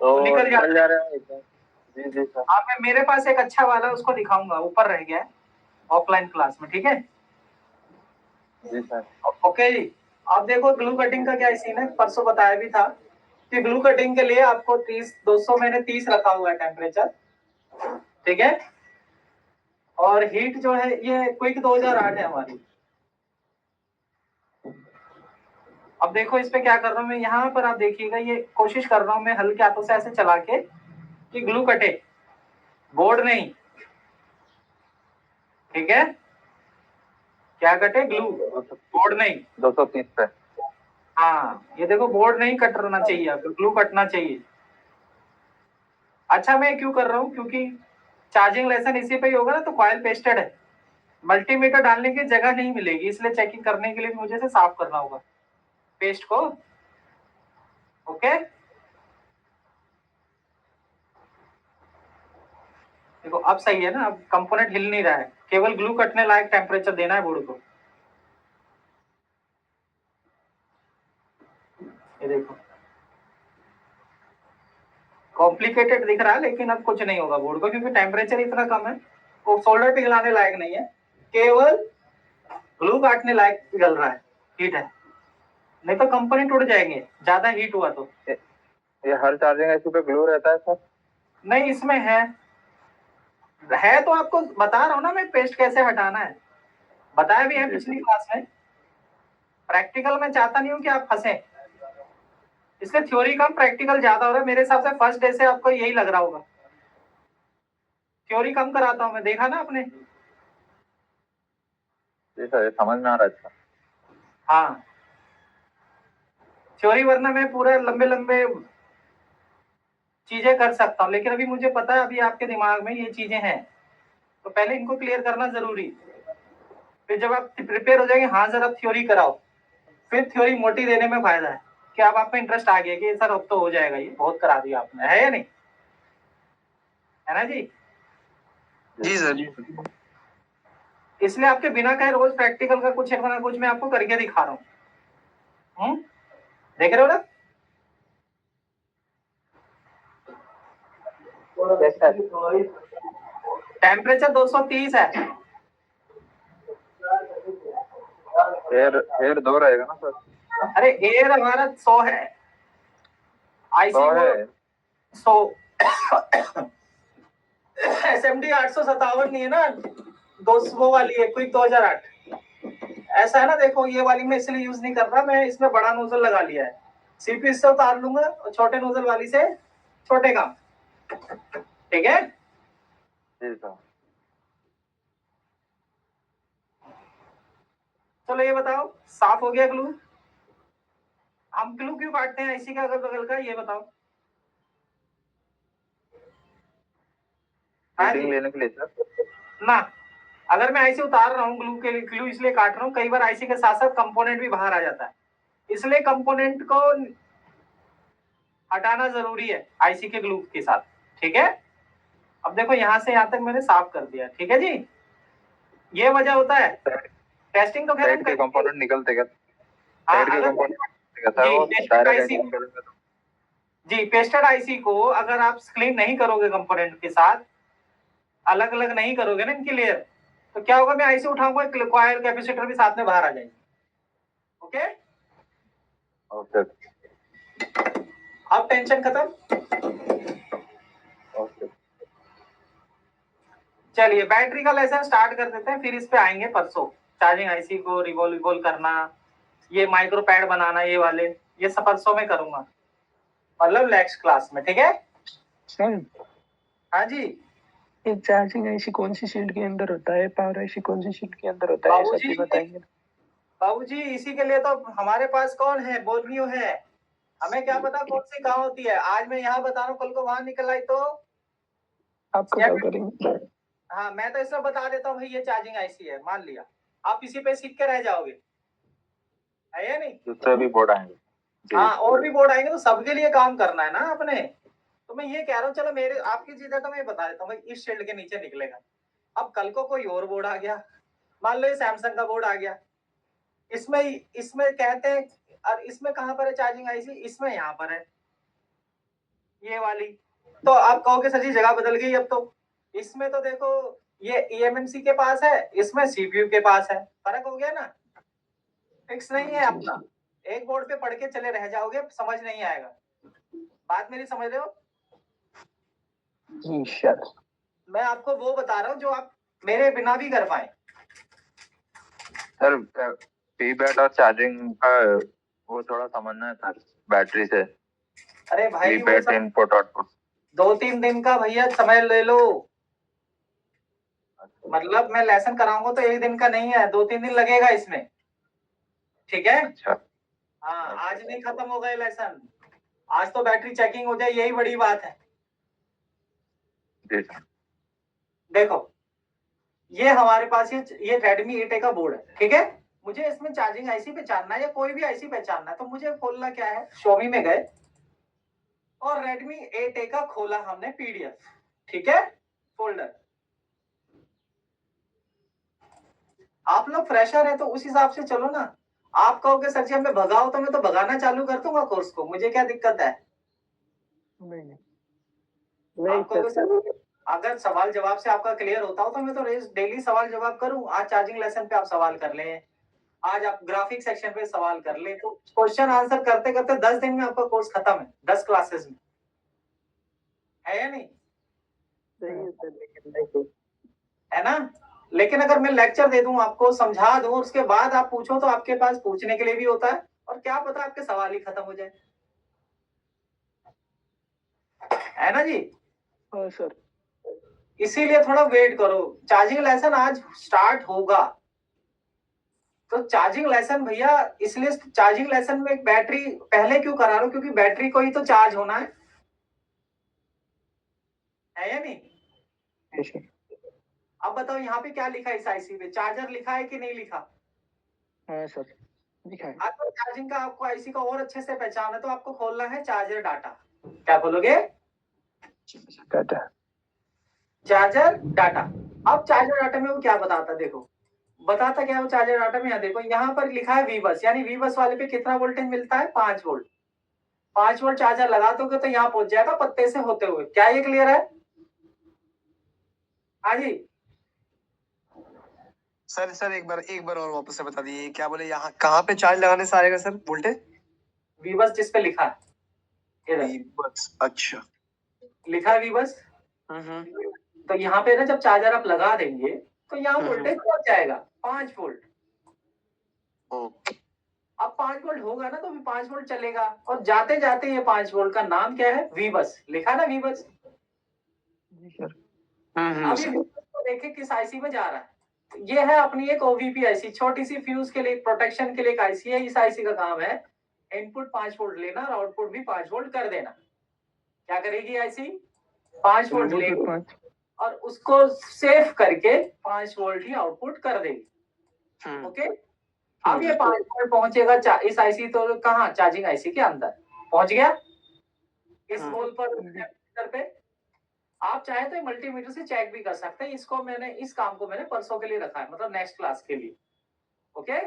तो
निकल
निकल जा रहे हैं। जी जी सर।
हाँ, मैं मेरे पास एक अच्छा वाला उसको दिखाऊंगा, ऊपर रह गया है ऑफलाइन क्लास में, ठीक है?
जी सर।
ओके जी। अब देखो ग्लू कटिंग का क्या सीन है, परसों बताया भी था कि ग्लू कटिंग के लिए आपको 200 मैंने 30 रखा हुआ है टेम्परेचर, ठीक है? और हीट जो है ये क्विक 2008 है हमारी। अब देखो इस पे क्या कर रहा हूँ मैं, यहाँ पर आप देखिएगा, ये कोशिश कर रहा हूँ मैं हल्के हाथों से ऐसे चला के कि ग्लू कटे, बोर्ड नहीं, ठीक है? क्या कटे? ग्लू, बोर्ड नहीं।
230 पे।
हाँ, ये देखो बोर्ड नहीं कटना चाहिए आपको, ग्लू कटना चाहिए। अच्छा, मैं क्यों कर रहा हूँ? क्योंकि चार्जिंग लेसन इसी पे ही होगा ना, तो कॉइल पेस्टेड है, मल्टीमीटर डालने की जगह नहीं मिलेगी, इसलिए चेकिंग करने के लिए मुझे से साफ करना होगा पेस्ट को। ओके, देखो अब सही है ना, अब कंपोनेंट हिल नहीं रहा है, केवल ग्लू कटने लायक टेम्परेचर देना है बोर्ड को। ये देखो कॉम्प्लिकेटेड दिख रहा है, लेकिन अब कुछ नहीं होगा बोर्ड को, क्योंकि टेम्परेचर इतना कम है, वो सोल्डर पिघलाने लायक नहीं है, केवल ग्लू काटने लायक पिघल रहा है, हीट है, नहीं तो कंपोनेंट उड़ जाएंगे ज्यादा हीट हुआ तो।
ये हर चार्जिंग ऐसी पे ग्लू रहता है सर?
नहीं, इसमें है तो आपको बता रहा हूँ ना मैं, पेस्ट कैसे हटाना है बताया भी है पिछली क्लास में। प्रैक्टिकल में चाहता नहीं हूँ कि आप फंसे, इसलिए थ्योरी कम प्रैक्टिकल ज्यादा हो रहा है मेरे हिसाब से। फर्स्ट डे से आपको यही लग रहा होगा, थ्योरी कम कराता हूँ मैं, देखा ना आपने?
जी सर, ये समझ में आ रहा है। अच्छा,
हाँ, थ्योरी वरना मैं पूरा लंबे लंबे चीजें कर सकता हूँ, लेकिन अभी मुझे पता है अभी आपके दिमाग में ये चीजें हैं, तो पहले इनको क्लियर करना जरूरी। फिर जब आप प्रिपेयर हो जाएंगे, हाँ सर अब थ्योरी कराओ, फिर थ्योरी मोटी देने में फायदा है कि अब आपको इंटरेस्ट आ गया कि सर अब तो हो जाएगा, ये बहुत करा दिया आपने, है या नहीं? है ना जी?
जी सर। जी
इसलिए आपके बिना कहे रोज प्रैक्टिकल का कुछ ना कुछ मैं आपको करके दिखा रहा हूँ। देख रहे हो ना? टेम्परेचर 230 है।
एयर 2 रहेगा ना सर?
अरे एयर हमारा 100 है, आईसी
100 है।
100 एसएमडी 857 नहीं है ना, 200 वाली है क्विक 2008। ऐसा है ना, देखो ये वाली मैं इसलिए यूज नहीं कर रहा, मैं इसमें बड़ा नोजल लगा लिया है, सीपी से उतार लूंगा और छोटे नोजल वाली से छोटे काम, ठीक है?
जी सर।
चलो ये बताओ, साफ हो गया ग्लू? हम ग्लू क्यों काटते हैं इसी का अगल बगल का, ये बताओ। हाँ जी,
रीडिंग लेने के लिए सर?
ना, अगर मैं आईसी उतार रहा हूँ ग्लू के लिए, ग्लू इसलिए काट रहा हूँ, कई बार आईसी के साथ साथ कंपोनेंट भी बाहर आ जाता है, इसलिए कंपोनेंट को हटाना जरूरी है आईसी के ग्लू के साथ, ठीक है? अब देखो यहाँ से यहाँ तक मैंने साफ कर दिया, ठीक है जी? ये वजह होता है, टेस्टिंग तो खैर हम
साइड के
करेंगे।
कंपोनेंट निकलते क्या?
हाँ,
साइड के
अगर
कंपोनेंट निकलते क्या सर?
जी,
वो
टेस्टिंग
डायरेक्ट
आईसी,
एडिटिंग करेंगे तो
जी पेस्टेड आईसी को अगर आप क्लीन नहीं करोगे कंपोनेंट के साथ, अलग अलग नहीं करोगे ना इनकी लेयर, तो क्या होगा, मैं आईसी उठाऊंगा, कॉइल कैपेसिटर भी साथ में बाहर आ जाएंगे। ओके,
ओके
अब टेंशन खत्म।
ओके।
चलिए बैटरी का लेसन स्टार्ट कर देते हैं, फिर इस पे आएंगे परसों। चार्जिंग आईसी को रिवॉल्व करना, ये माइक्रो पैड बनाना, ये वाले, ये सब परसों में करूंगा, मतलब नेक्स्ट क्लास में, ठीक है।
सर
हाँ जी
ये चार्जिंग आईसी कौन सी शील्ड के अंदर होता है, पावर आईसी कौन सी शील्ड के अंदर होता है, ये सब भी बताएंगे।
बाबूजी इसी के लिए तो हमारे पास कौन है, बोर्नियो है, हमें क्या पता कौन सी कहाँ होती है। आज मैं यहाँ बता रहा हूँ, कल को वहां निकल आई तो
आपको क्या करेंगे।
हाँ, मैं तो इसमें बता देता हूँ भाई ये चार्जिंग आईसी है, मान लिया, आप इसी पे सीख के रह जाओगे, है या नहीं।
दूसरे भी बोर्ड आएंगे।
हाँ और भी बोर्ड आएंगे, तो सबके लिए काम करना है ना अपने। तो मैं ये कह रहा हूँ, चलो मेरे आपकी चीजें तो मैं बता देता हूँ भाई, इस शील्ड के नीचे निकलेगा। अब कल को कोई और बोर्ड आ गया, मान लो ये सैमसंग का बोर्ड आ गया, इसमें इसमें कहते हैं, और इसमें कहाँ पर है चार्जिंग आईसी, इसमें यहाँ पर है ये वाली, तो आप कहोगे सर जी जगह बदल गई अब तो। इसमें तो देखो ये eMMC के पास है, इसमें CPU के पास है, फर्क हो गया ना, फिक्स नहीं है अपना। एक बोर्ड पे पढ़ के चले रह जाओगे, समझ नहीं आएगा। बात मेरी समझ रहे हो।
जी सर,
मैं आपको वो बता रहा हूँ जो आप मेरे बिना भी कर पाए।
सर फीडबैक और चार्जिंग का वो थोड़ा समझना है सर, बैटरी से।
अरे भाई वो
फीडबैक
सब
इनपुट आउटपुट
2-3 दिन का भैया समय ले लो, मतलब मैं लेसन कराऊंगा तो एक दिन का नहीं है, 2-3 दिन लगेगा इसमें, ठीक है।
अच्छा
हाँ आज नहीं खत्म होगा ये लेसन, आज तो बैटरी चेकिंग हो जाए, यही बड़ी बात है।
जी सर।
देखो ये हमारे पास ये Redmi 8A का बोर्ड है, ठीक है। मुझे इसमें चार्जिंग आईसी पहचानना है या कोई भी आईसी पहचानना है, तो मुझे खोलना क्या है, Xiaomi में गए और Redmi 8A का खोला हमने PDF, ठीक है, फोल्डर। आप लोग फ्रेशर है तो उस हिसाब से चलो ना। आप कहोगे सर जी हमें भगाओ, तो मैं तो भगाना चालू कर दूंगा कोर्स को, मुझे क्या दिक्कत है।
नहीं
आप कहोगे सर अगर सवाल जवाब से आपका क्लियर होता हो तो मैं तो डेली सवाल जवाब करूं, आज चार्जिंग लेसन पे आप सवाल कर लें, आज आप ग्राफिक सेक्शन पे सवाल कर ले, तो क्वेश्चन आंसर करते करते 10 दिन में आपका कोर्स खत्म है, 10 क्लासेस में, है या नहीं, है ना। लेकिन अगर मैं लेक्चर दे दूं आपको, समझा दूं, उसके बाद आप पूछो तो आपके पास पूछने के लिए भी होता है, और क्या पता आपके सवाल ही खत्म हो जाए, है ना जी।
हाँ सर,
इसीलिए थोड़ा वेट करो, चार्जिंग लेसन आज स्टार्ट होगा। तो चार्जिंग लेसन भैया, इसलिए चार्जिंग लेसन में बैटरी पहले क्यों करा रहा हूं, क्योंकि बैटरी को ही तो चार्ज होना है या नहीं। अब बताओ यहाँ पे क्या लिखा है, इस आईसी पे चार्जर लिखा है कि नहीं लिखा।
हाँ सर दिखा है।
अगर चार्जिंग का आपको आईसी का और अच्छे से पहचान है तो आपको खोलना है चार्जर डाटा। क्या खोलोगे,
डाटा,
चार्जर डाटा। अब चार्जर डाटा में वो क्या बताता, देखो बताता क्या है वो चार्जर डाटा में, यहाँ देखो यहाँ पर लिखा है वी बस, यानी वी बस वाले पे कितना वोल्टेज मिलता है, 5 वोल्ट। 5 वोल्ट चार्जर लगा दोगे तो यहाँ पहुंच जाएगा पत्ते से होते हुए। क्या ये क्लियर है। हाँ जी
सर एक बार और वापस से बता दीजिए, क्या बोले, यहाँ कहाँ पे चार्ज लगाने से आएगा सर वोल्टेज।
वी बस जिस पे लिखा है इधर
बस, अच्छा।
लिखा है वी बस, तो यहाँ पे ना जब चार्जर आप लगा देंगे तो यहाँ वोल्टेज पहुंच जाएगा 5 वोल्ट।
ओके।
अब 5 वोल्ट होगा ना तो भी 5 वोल्ट चलेगा, और जाते जाते ये 5 वोल्ट का नाम क्या है, वी बस, लिखा ना वी बस।
जी सर।
अब ये देखिए किस आईसी में जा रहा है, ये है अपनी एक ओवीपी आईसी, छोटी सी फ्यूज के लिए, प्रोटेक्शन के लिए एक आईसी है। इस आईसी का काम है इनपुट 5 वोल्ट लेना और आउटपुट भी 5 वोल्ट कर देना। क्या करेगी आईसी, 5 वोल्ट लेगी और उसको सेव करके 5 वोल्ट ही आउटपुट कर देगी। ओके, अब ये 5 वोल्ट पहुंचेगा इस आईसी, तो कहाँ, चार्जिंग आईसी के अंदर पहुंच गया, इस होल पर पे। आप चाहे तो मल्टीमीटर से चेक भी कर सकते हैं, इसको मैंने, इस काम को मैंने परसों के लिए रखा है, मतलब नेक्स्ट क्लास के लिए। Okay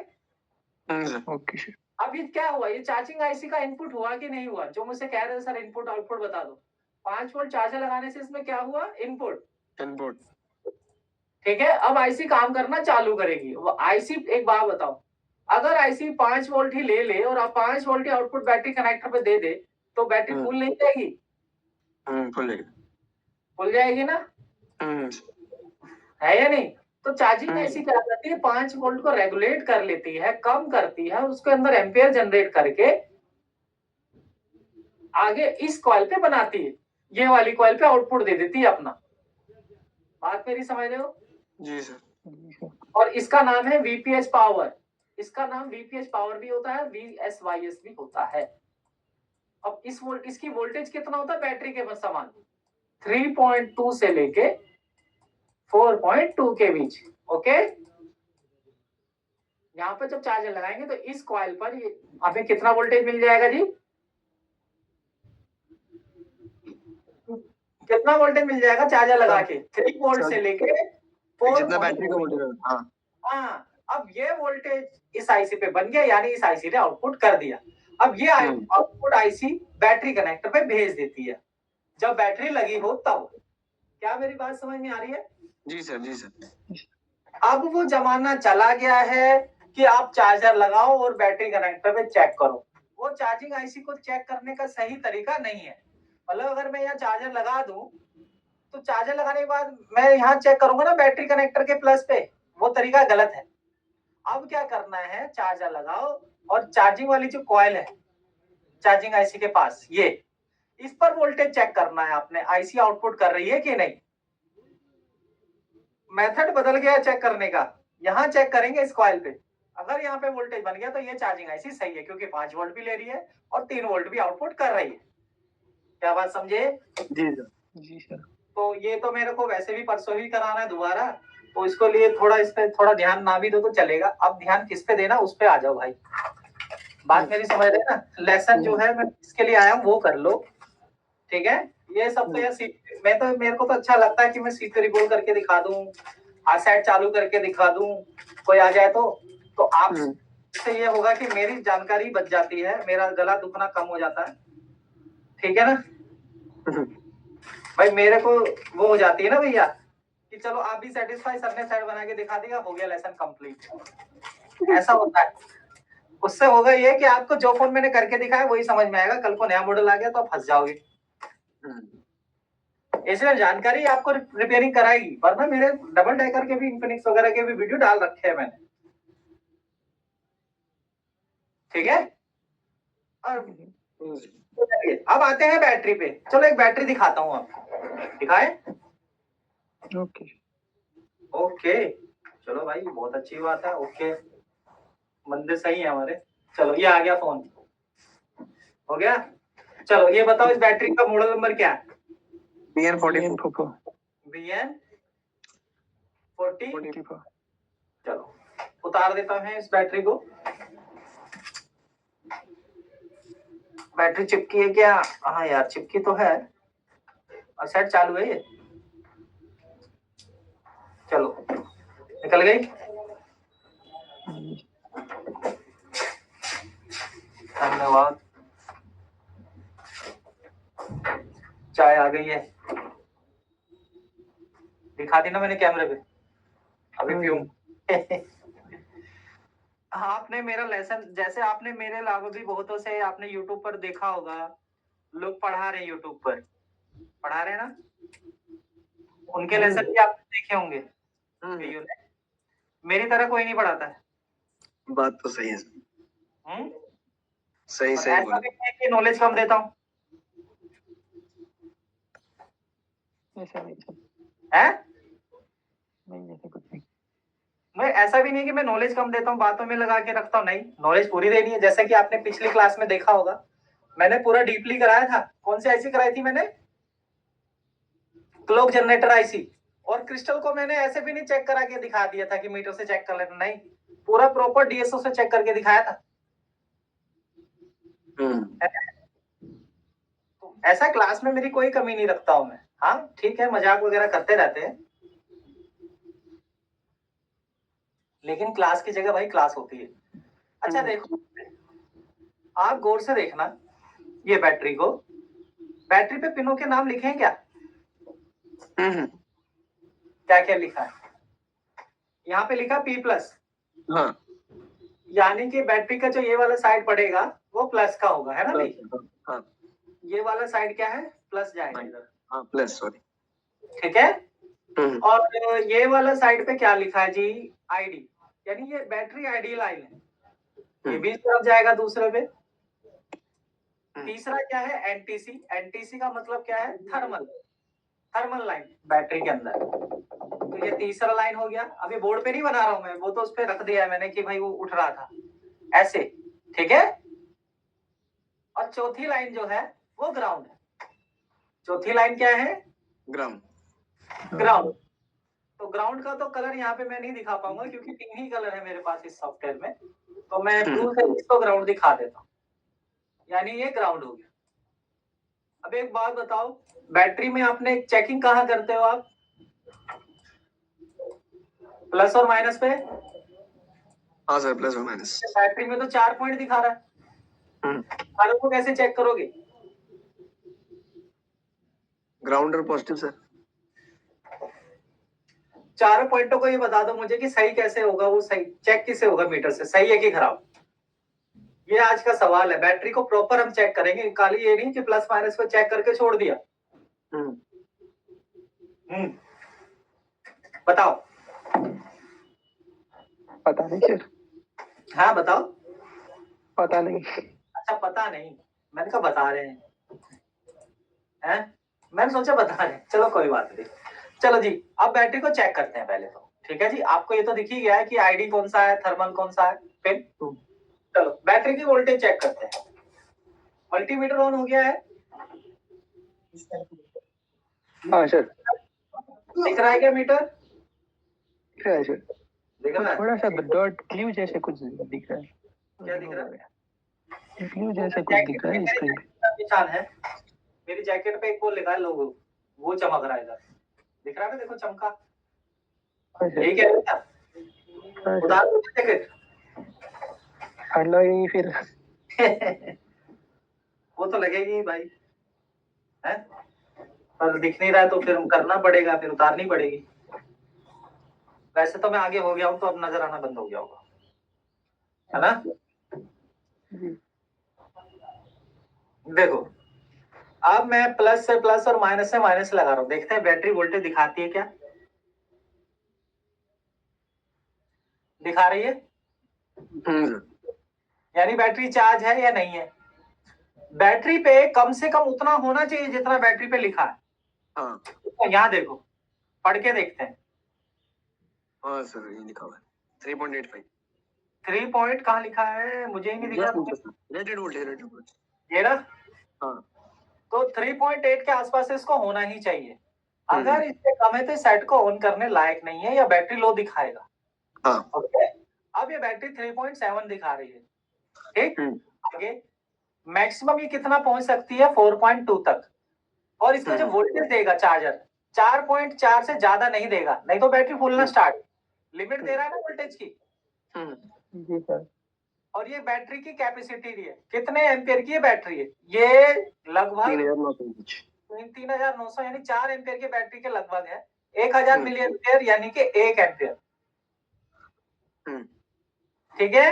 okay sir.
अब ये क्या हुआ, ये चार्जिंग आईसी का इनपुट हुआ कि नहीं हुआ, जो मुझसे कह रहे थे सर इनपुट आउटपुट बता दो। 5 वोल्ट चार्जर लगाने से इसमें क्या हुआ, इनपुट।
इनपुट।
ठीक है, अब आईसी काम करना चालू करेगी। वो आईसी, एक बात बताओ, अगर आईसी 5 वोल्ट ही ले ले और आप 5 वोल्ट ही आउटपुट बैटरी कनेक्टर पे दे दे तो बैटरी फुल नहीं जाएगी?
फुल जाएगी।
फुल जाएगी ना, है या नहीं? तो चार्जिंग ऐसी क्या करती है, 5 वोल्ट को रेगुलेट कर लेती है, कम करती है, उसके अंदर एम्पियर जनरेट करके आगे इस कॉइल पे बनाती है, ये वाली कॉइल पे आउटपुट दे देती है अपना। बात मेरी समझ रहे हो?
जी सर।
और इसका नाम है वीपीएस पावर। इसका नाम वीपीएस पावर भी होता है, वीएसवाईएस भी होता है। अब इसकी वोल्टेज कितना होता है बैटरी के समान, 3.2 से लेके 4.2 के बीच। ओके, यहाँ पर जब चार्जर लगाएंगे तो इस कॉइल पर ये हमें कितना वोल्टेज मिल जाएगा जी, कितना वोल्टेज मिल जाएगा चार्जर लगा के, 3 वोल्ट से लेके 4
जितना बैटरी का वोल्टेज। हाँ
हाँ, अब ये वोल्टेज इस आईसी पे बन गया, यानी इस आईसी ने आउटपुट कर दिया। अब ये आउटपुट आईसी बैटरी कनेक्टर पे भेज देती है जब बैटरी लगी हो तब। क्या मेरी बात समझ में आ रही है?
जी सर, जी सर।
अब वो जमाना चला गया है कि आप चार्जर लगाओ और बैटरी कनेक्टर पे चेक करो। वो चार्जिंग आईसी को चेक करने का सही तरीका नहीं है। मतलब अगर मैं यहाँ चार्जर लगा दूं तो चार्जर लगाने के बाद मैं यहाँ चेक करूंगा ना बैटरी कनेक्टर के प्लस पे, वो तरीका गलत है। अब क्या करना है, चार्जर लगाओ और चार्जिंग वाली जो कॉइल है चार्जिंग आईसी के पास, ये इस पर वोल्टेज चेक करना है आपने, आईसी आउटपुट कर रही है कि नहीं। मेथड बदल गया चेक करने का, यहाँ चेक करेंगे इस कॉइल पे, अगर यहाँ पे वोल्टेज बन गया तो ये चार्जिंग आईसी सही है, क्योंकि 5 वोल्ट भी ले रही है और 3 वोल्ट भी आउटपुट कर रही है। क्या बात समझे?
जी सर।
जी सर।
तो ये तो मेरे को वैसे भी परसों ही कराना है दोबारा, तो इसको लिए थोड़ा इस पे थोड़ा ध्यान ना भी दो तो चलेगा। अब ध्यान किस पे देना उस पे आ जाओ भाई, बात मेरी समझ रहे ना। लेसन जो है मैं इसके लिए आया हूँ वो कर लो, ठीक है। ये सब तो यार मैं तो, मेरे को तो अच्छा लगता है कि मैं सीट पे रिकॉर्ड करके दिखा दूं, आसेट चालू करके दिखा दूं, कोई आ जाए तो आप से ये होगा कि मेरी जानकारी बच जाती है, मेरा गला दुखना कम हो जाता है, ठीक है ना भाई। मेरे को वो हो जाती है ना भैया कि चलो आप भी सेटिस्फाई, सबने सेट बना के दिखा दिया, हो गया लेसन कंप्लीट, ऐसा होता है। उससे होगा ये कि आपको जो फोन मैंने करके दिखाया वही समझ में आएगा, कल को नया मॉडल आ गया तो आप फंस जाओगे। इसलिए जानकारी आपको रिपेयरिंग कराएगी, वरना मेरे डबल डेकर के भी, इन्फिनिक्स वगैरह के भी वीडियो डाल रखे हैं मैंने, ठीक है। और अब आते हैं बैटरी पे, चलो एक बैटरी दिखाता हूँ आपको, दिखाए?
ओके
ओके चलो भाई, बहुत अच्छी बात है। ओके, बंदे सही है हमारे। चलो ये आ गया फोन, हो गया। चलो ये बताओ इस बैटरी का मॉडल नंबर क्या है?
BN44।
BN44। चलो उतार देता है इस बैटरी को। बैटरी चिपकी है क्या? हाँ यार चिपकी तो है, और सेट चालू है ये। चलो निकल गई। धन्यवाद। चाय आ गई है, दिखा दी ना मैंने कैमरे पे, अभी पीऊं आपने मेरा लेसन, जैसे आपने मेरे अलावा भी बहुतों से आपने यूट्यूब पर देखा होगा, लोग पढ़ा रहे यूट्यूब पर, पढ़ा रहे ना, उनके लेसन भी आपने देखे होंगे। मेरी तरह कोई नहीं पढ़ाता है।
बात तो सही है सर। सही
और
सही
ऐसा
बोला।
भी नहीं है कि नॉलेज कम देता हूँ,
ऐसा नहीं सर,
है?
नहीं ऐसा कुछ नहीं।
मैं ऐसा भी नहीं कि मैं नॉलेज कम देता हूँ, बातों में लगा के रखता हूँ, नहीं, नॉलेज पूरी देनी है। जैसे कि आपने पिछली क्लास में देखा होगा, मैंने पूरा डीपली कराया था। कौन सी आईसी कराई थी मैंने? Clock generator IC. और क्रिस्टल को मैंने ऐसे भी नहीं चेक करा के दिखा दिया था कि मीटर से चेक कर लेना, नहीं, पूरा प्रॉपर डीएसओ से चेक करके दिखाया था। तो ऐसा क्लास में मेरी कोई कमी नहीं रखता हूं मैं। हाँ ठीक है, मजाक वगैरह करते रहते हैं, लेकिन क्लास की जगह भाई क्लास होती है। अच्छा देखो, आप गौर से देखना ये बैटरी को, बैटरी पे पिनों के नाम लिखे हैं क्या? क्या क्या लिखा है? यहाँ पे लिखा P+,
हाँ
यानी कि बैटरी का जो ये वाला साइड पड़ेगा वो प्लस का होगा, है ना भाई?
हाँ
ये वाला साइड क्या है? प्लस जाएगा इधर,
हाँ प्लस, सॉरी।
ठीक है। और ये वाला साइड पे क्या लिखा है जी? आईडी, यानी ये बैटरी आईडी लाइन है, ये भी इस तरफ जाएगा दूसरे पे। तीसरा क्या है? एनटीसी, एनटीसी का मतलब क्या है? थर्मल, थर्मल लाइन बैटरी के अंदर। तो ये तीसरा लाइन हो गया। अभी बोर्ड पे नहीं बना रहा हूं मैं, वो तो उस पे रख दिया है मैंने कि भाई वो उठ रहा था ऐसे, ठीक है। और चौथी लाइन जो है वो ग्राउंड है। चौथी लाइन क्या है?
ग्राउंड।
ग्राउंड। तो ग्राउंड का तो कलर यहाँ पे मैं नहीं दिखा पाऊंगा क्योंकि 3 ही कलर है मेरे पास इस सॉफ्टवेयर में, तो मैं ब्लू से इसको ग्राउंड दिखा देता हूँ, यानी ये ग्राउंड हो गया। अब एक बात बताओ, बैटरी में आपने चेकिंग कहाँ करते हो आप? प्लस और माइनस पे?
हाँ सर, प्लस और माइनस।
बैटरी में तो 4 पॉइंट दिखा रहा है, चारों को कैसे चेक करोगे?
ग्राउंड और पॉजिटिव सर।
चारों पॉइंटों को ये बता दो मुझे कि सही कैसे होगा, वो सही चेक किसे होगा मीटर से, सही है कि खराब? ये आज का सवाल है। बैटरी को प्रॉपर हम चेक करेंगे, खाली ये नहीं कि प्लस माइनस को चेक करके छोड़ दिया। बताओ।
पता नहीं सर,
हाँ बताओ।
पता नहीं।
अच्छा पता नहीं, मैंने कहा बता रहे हैं, मैंने सोचा बता रहे हैं, चलो कोई बात नहीं। चलो जी, अब बैटरी को चेक करते हैं पहले तो, ठीक है जी। आपको ये तो दिख ही गया है कि आईडी कौन सा है, थर्मल कौन सा है, पिन। चलो बैटरी की वोल्टेज चेक करते हैं। मल्टीमीटर ऑन हो गया है?
हाँ सर,
दिख रहा है क्या मीटर?
दिख रहा है सर,
दिख रहा है?
थोड़ा सा डॉट ब्लू जैसे कुछ दिख रहा है।
क्या दिख रहा है?
ब्लू जैसे कुछ दिख रहा है स्क्रीन पे।
निशान है मेरी जैकेट पे, एक वो लिखा है लोगो, वो चमक रहा है इधर, दिख रहा है ना? देखो चमका,
हाँ सर,
यही कह रहे था।
हाँ सर,
उतार दो जैकेट।
फाड़ लो यही फिर।
वो तो लगेगी ही भाई, है? पर दिख नहीं रहा है तो फिर करना पड़ेगा, फिर उतारनी पड़ेगी। वैसे तो मैं आगे हो गया हूँ तो अब नजर आना बंद हो गया होगा, है ना? देखो अब मैं प्लस से प्लस और माइनस से माइनस लगा रहा हूँ, देखते हैं बैटरी वोल्टेज दिखाती है क्या? दिखा रही है? यानी बैटरी चार्ज है या नहीं है? बैटरी पे कम से कम उतना होना चाहिए जितना बैटरी पे लिखा है।
हाँ
तो यहाँ देखो, पढ़ के देखते हैं।
हाँ सर, ये लिखा हुआ है 3.85।
3 पॉइंट कहाँ लिखा है? मुझे ही नहीं दिखा।
Rated voltage.
ये ना?
हाँ
तो 3.8 के आसपास इसको होना ही चाहिए। अगर इससे कम है तो सेट को ऑन करने लायक नहीं है या बैटरी लो दिखाएगा।
हाँ
ओके, अब ये बैटरी 3.7 दिखा रही है, ठीक। आगे मैक्सिमम ये कितना पहुंच सकती है? 4.2 तक। और इसका जो वोल्टेज देगा चार्जर 4.4 से ज्यादा नहीं देगा, नहीं तो बैटरी फूलना स्टार्ट। लिमिट दे रहा है ना वोल्टेज की।
जी सर।
और ये बैटरी की कैपेसिटी दी है, कितने एम्पियर की ये बैटरी है? ये लगभग 3,900 यानी 4 एम्पियर की बैटरी के लगभग है। 1000 मिली एम्पियर यानी कि 1 एम्पियर, ठीक है।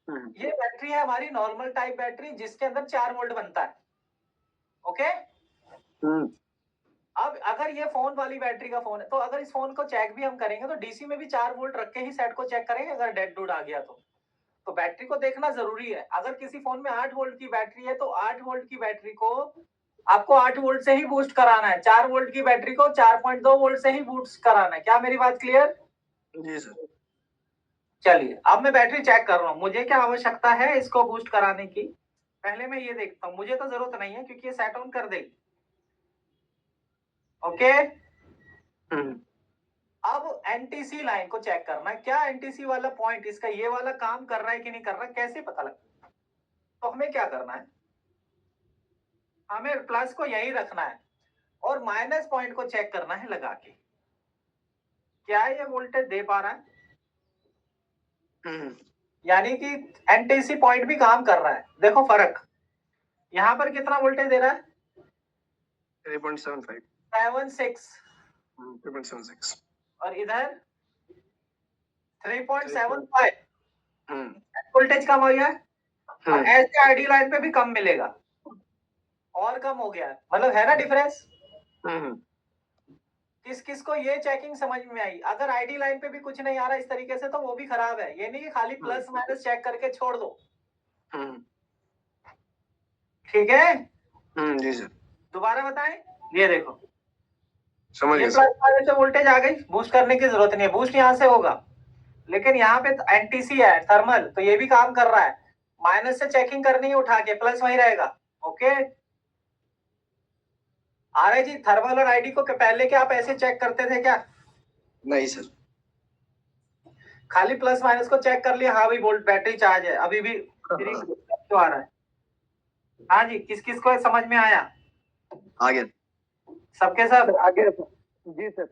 ये बैटरी है हमारी नॉर्मल टाइप बैटरी जिसके अंदर 4 वोल्ट बनता है, ओके। अब अगर ये फोन वाली बैटरी का फोन है तो अगर इस फोन को चेक भी हम करेंगे तो डीसी में भी 4 वोल्ट रख के ही सेट को चेक करेंगे अगर डेड डूड आ गया तो बैटरी को देखना जरूरी है। अगर किसी फोन में 8 वोल्ट की बैटरी है तो 8 वोल्ट की बैटरी को आपको 8 वोल्ट से ही बूस्ट कराना है, 4 वोल्ट की बैटरी को 4.2 वोल्ट से ही बूस्ट कराना है। क्या मेरी बात क्लियर?
जी सर।
चलिए अब मैं बैटरी चेक कर रहा हूँ, मुझे क्या आवश्यकता है इसको बूस्ट कराने की? पहले मैं ये देखता हूँ, मुझे तो जरूरत नहीं है क्योंकि ये सेट ऑन कर देगी, ओके। अब एनटीसी लाइन को चेक करना है, क्या एनटीसी वाला पॉइंट इसका ये वाला काम कर रहा है कि नहीं कर रहा है, कैसे पता लगता? तो हमें क्या करना है, हमें प्लस को यही रखना है और माइनस पॉइंट को चेक करना है लगा के, क्या ये वोल्टेज दे पा रहा है? यानी कि एनटीसी पॉइंट भी काम कर रहा है। देखो फर्क, यहाँ पर कितना वोल्टेज दे रहा है?
3.75
76
3.76
और इधर 3.75।
हम्म
वोल्टेज कम हो गया है और
हम्म
ऐसे आईडी लाइन पे भी कम मिलेगा और कम हो गया है, मतलब है ना डिफरेंस।
हम्म
किस किस को ये चेकिंग समझ में आई? अगर आईडी लाइन पे भी कुछ नहीं आ रहा इस तरीके से तो वो भी खराब है, ये नहीं कि खाली प्लस माइनस चेक करके छोड़ दो।
हम्म
ठीक है,
जी सर,
दोबारा बताएं। ये देखो,
समझ
ये
गया
प्लस
सर।
माइनस से वोल्टेज आ गई, बूस्ट करने की जरूरत नहीं है, बूस्ट यहाँ से होगा, लेकिन यहाँ पे एनटीसी है थर्मल, तो ये भी काम कर रहा है। माइनस से चेकिंग करनी है उठा के, प्लस वही रहेगा। ओके आरए जी, थर्मल और आईडी को पहले क्या आप ऐसे चेक करते थे क्या?
नहीं सर,
खाली प्लस माइनस को चेक कर लिया, हाँ भाई वोल्ट बैटरी चार्ज है, अभी भी क्यों आ रहा है? हाँ जी, किस किस को समझ में आया?
आ गया।
सबके सब?
आगे जी सर।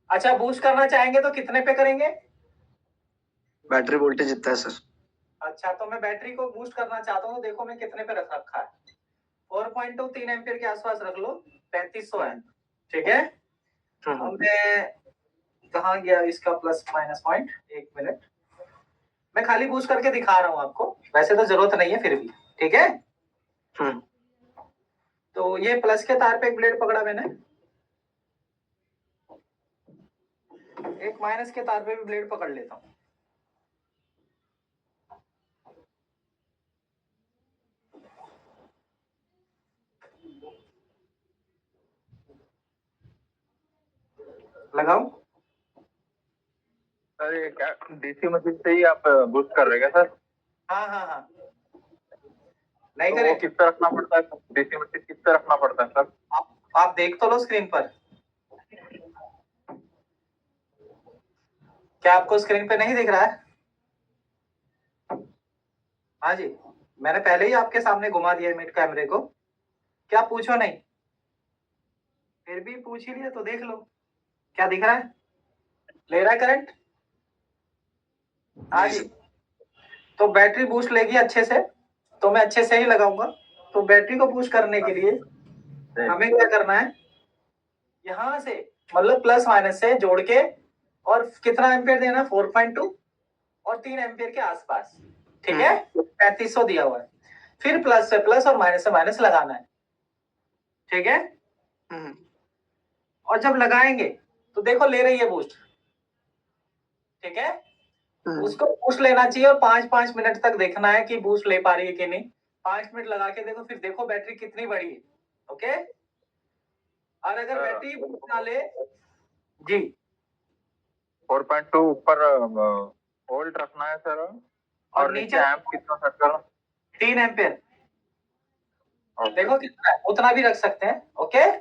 अच्छा, बूस्ट करना चाहेंगे तो कितने पे करेंगे?
बैटरी वोल्टेज जितना है सर।
अच्छा, तो मैं बैटरी को बूस्ट करना चाहता हूँ, देखो मैं कितने पे रख रखा है। 4.2 3 एम्पियर के आसपास रख लो, 3500 है। ठीक है, अब मैं कहाँ गया इसका प्लस माइनस पॉइंट? एक मिनट, मैं खाली बूस्ट करके दिखा रहा हूँ आपको, वैसे तो जरूरत नहीं है फिर भी। ठीक है, तो ये प्लस के तार पे एक ब्लेड पकड़ा मैंने, एक माइनस के तार पे भी ब्लेड पकड़ लेता हूँ। लगाऊं?
सर ये क्या डीसी मशीन से ही आप बूस्ट कर रहे हैं क्या सर?
हाँ हाँ हाँ, नहीं
तो
करे।
वो किस पे रखना पड़ता है? डीसी मशीन किस पे रखना पड़ता है सर?
आप देख तो लो स्क्रीन पर, क्या आपको स्क्रीन पे नहीं दिख रहा है? हाँ जी, मैंने पहले ही आपके सामने घुमा दिया मिड कैमरे को, क्या पूछो नहीं? फिर भी पूछ ही लिया तो देख लो, क्या दिख रहा है? ले रहा है करंट? हाँ जी, तो बैटरी बूस्ट लेगी अच्छे से, तो मैं अच्छे से ही लगाऊंगा। तो बैटरी को बूस्ट करने के लिए हमें क्या करना है, यहाँ से मतलब प्लस माइनस से जोड़ के, और कितना एम्पियर देना? 4.2 और 3 एम्पियर के आसपास। ठीक है, 3500 दिया हुआ है, फिर प्लस से प्लस और माइनस से माइनस लगाना है। ठीक है, और जब लगाएंगे तो देखो ले रही है बूस्ट। ठीक है, उसको बूस्ट लेना चाहिए और 5-5 मिनट तक देखना है कि बूस्ट ले पा रही है कि नहीं। 5 मिनट लगा के देखो, फिर देखो बैटरी कितनी बड़ी है। ओके, और अगर बैटरी बूस्ट ना ले जी,
4.2 ऊपर वोल्ट रखना है सर, और नीचे एम्प कितना सेट करना?
3 एम्पियर। देखो कितना है, उतना भी रख सकते हैं। Okay,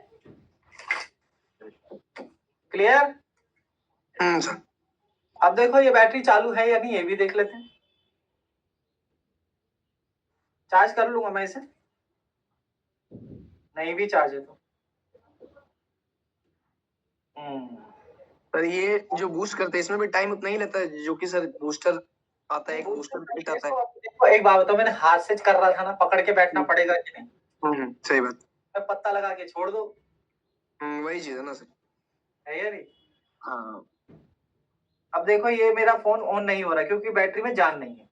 clear?
सर।
अब देखो ये बैटरी चालू है या नहीं, ये भी देख लेते हैं। चार्ज कर लूंगा मैं इसे, नहीं भी चार्ज है तो।
सर ये जो बूस्ट करते हैं इसमें भी टाइम उतना ही लगता है जो कि सर बूस्टर आता है, एक बूस्टर किट आता है।
देखो एक बात बताओ, मैंने हाथ से कर रहा था ना, पकड़ के बैठना पड़ेगा कि नहीं?
सही बात।
मैं पत्ता लगा के छोड़ दो,
वही चीज है ना सर।
है या नहीं?
हाँ,
अब देखो ये मेरा फोन ऑन नहीं हो रहा क्योंकि बैटरी में जान नहीं है।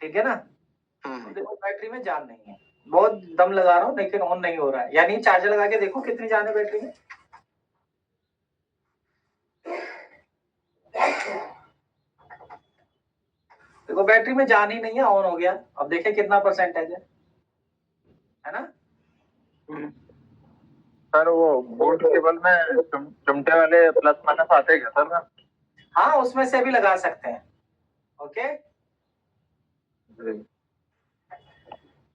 ठीक है ना, तो देखो बैटरी में जान नहीं है, बहुत दम लगा रहा हूँ लेकिन ऑन नहीं हो रहा है। यानी चार्जर लगा के देखो कितनी जान है बैटरी में। देखो बैटरी में जान ही नहीं है, ऑन हो गया। अब देखिए कितना परसेंटेज है ना?
सर वो बोर्ड केबल में चिमटे वाले प्लस माइनस आते हैं क्या सर?
हाँ, उसमें से भी लगा सकते हैं। ओके,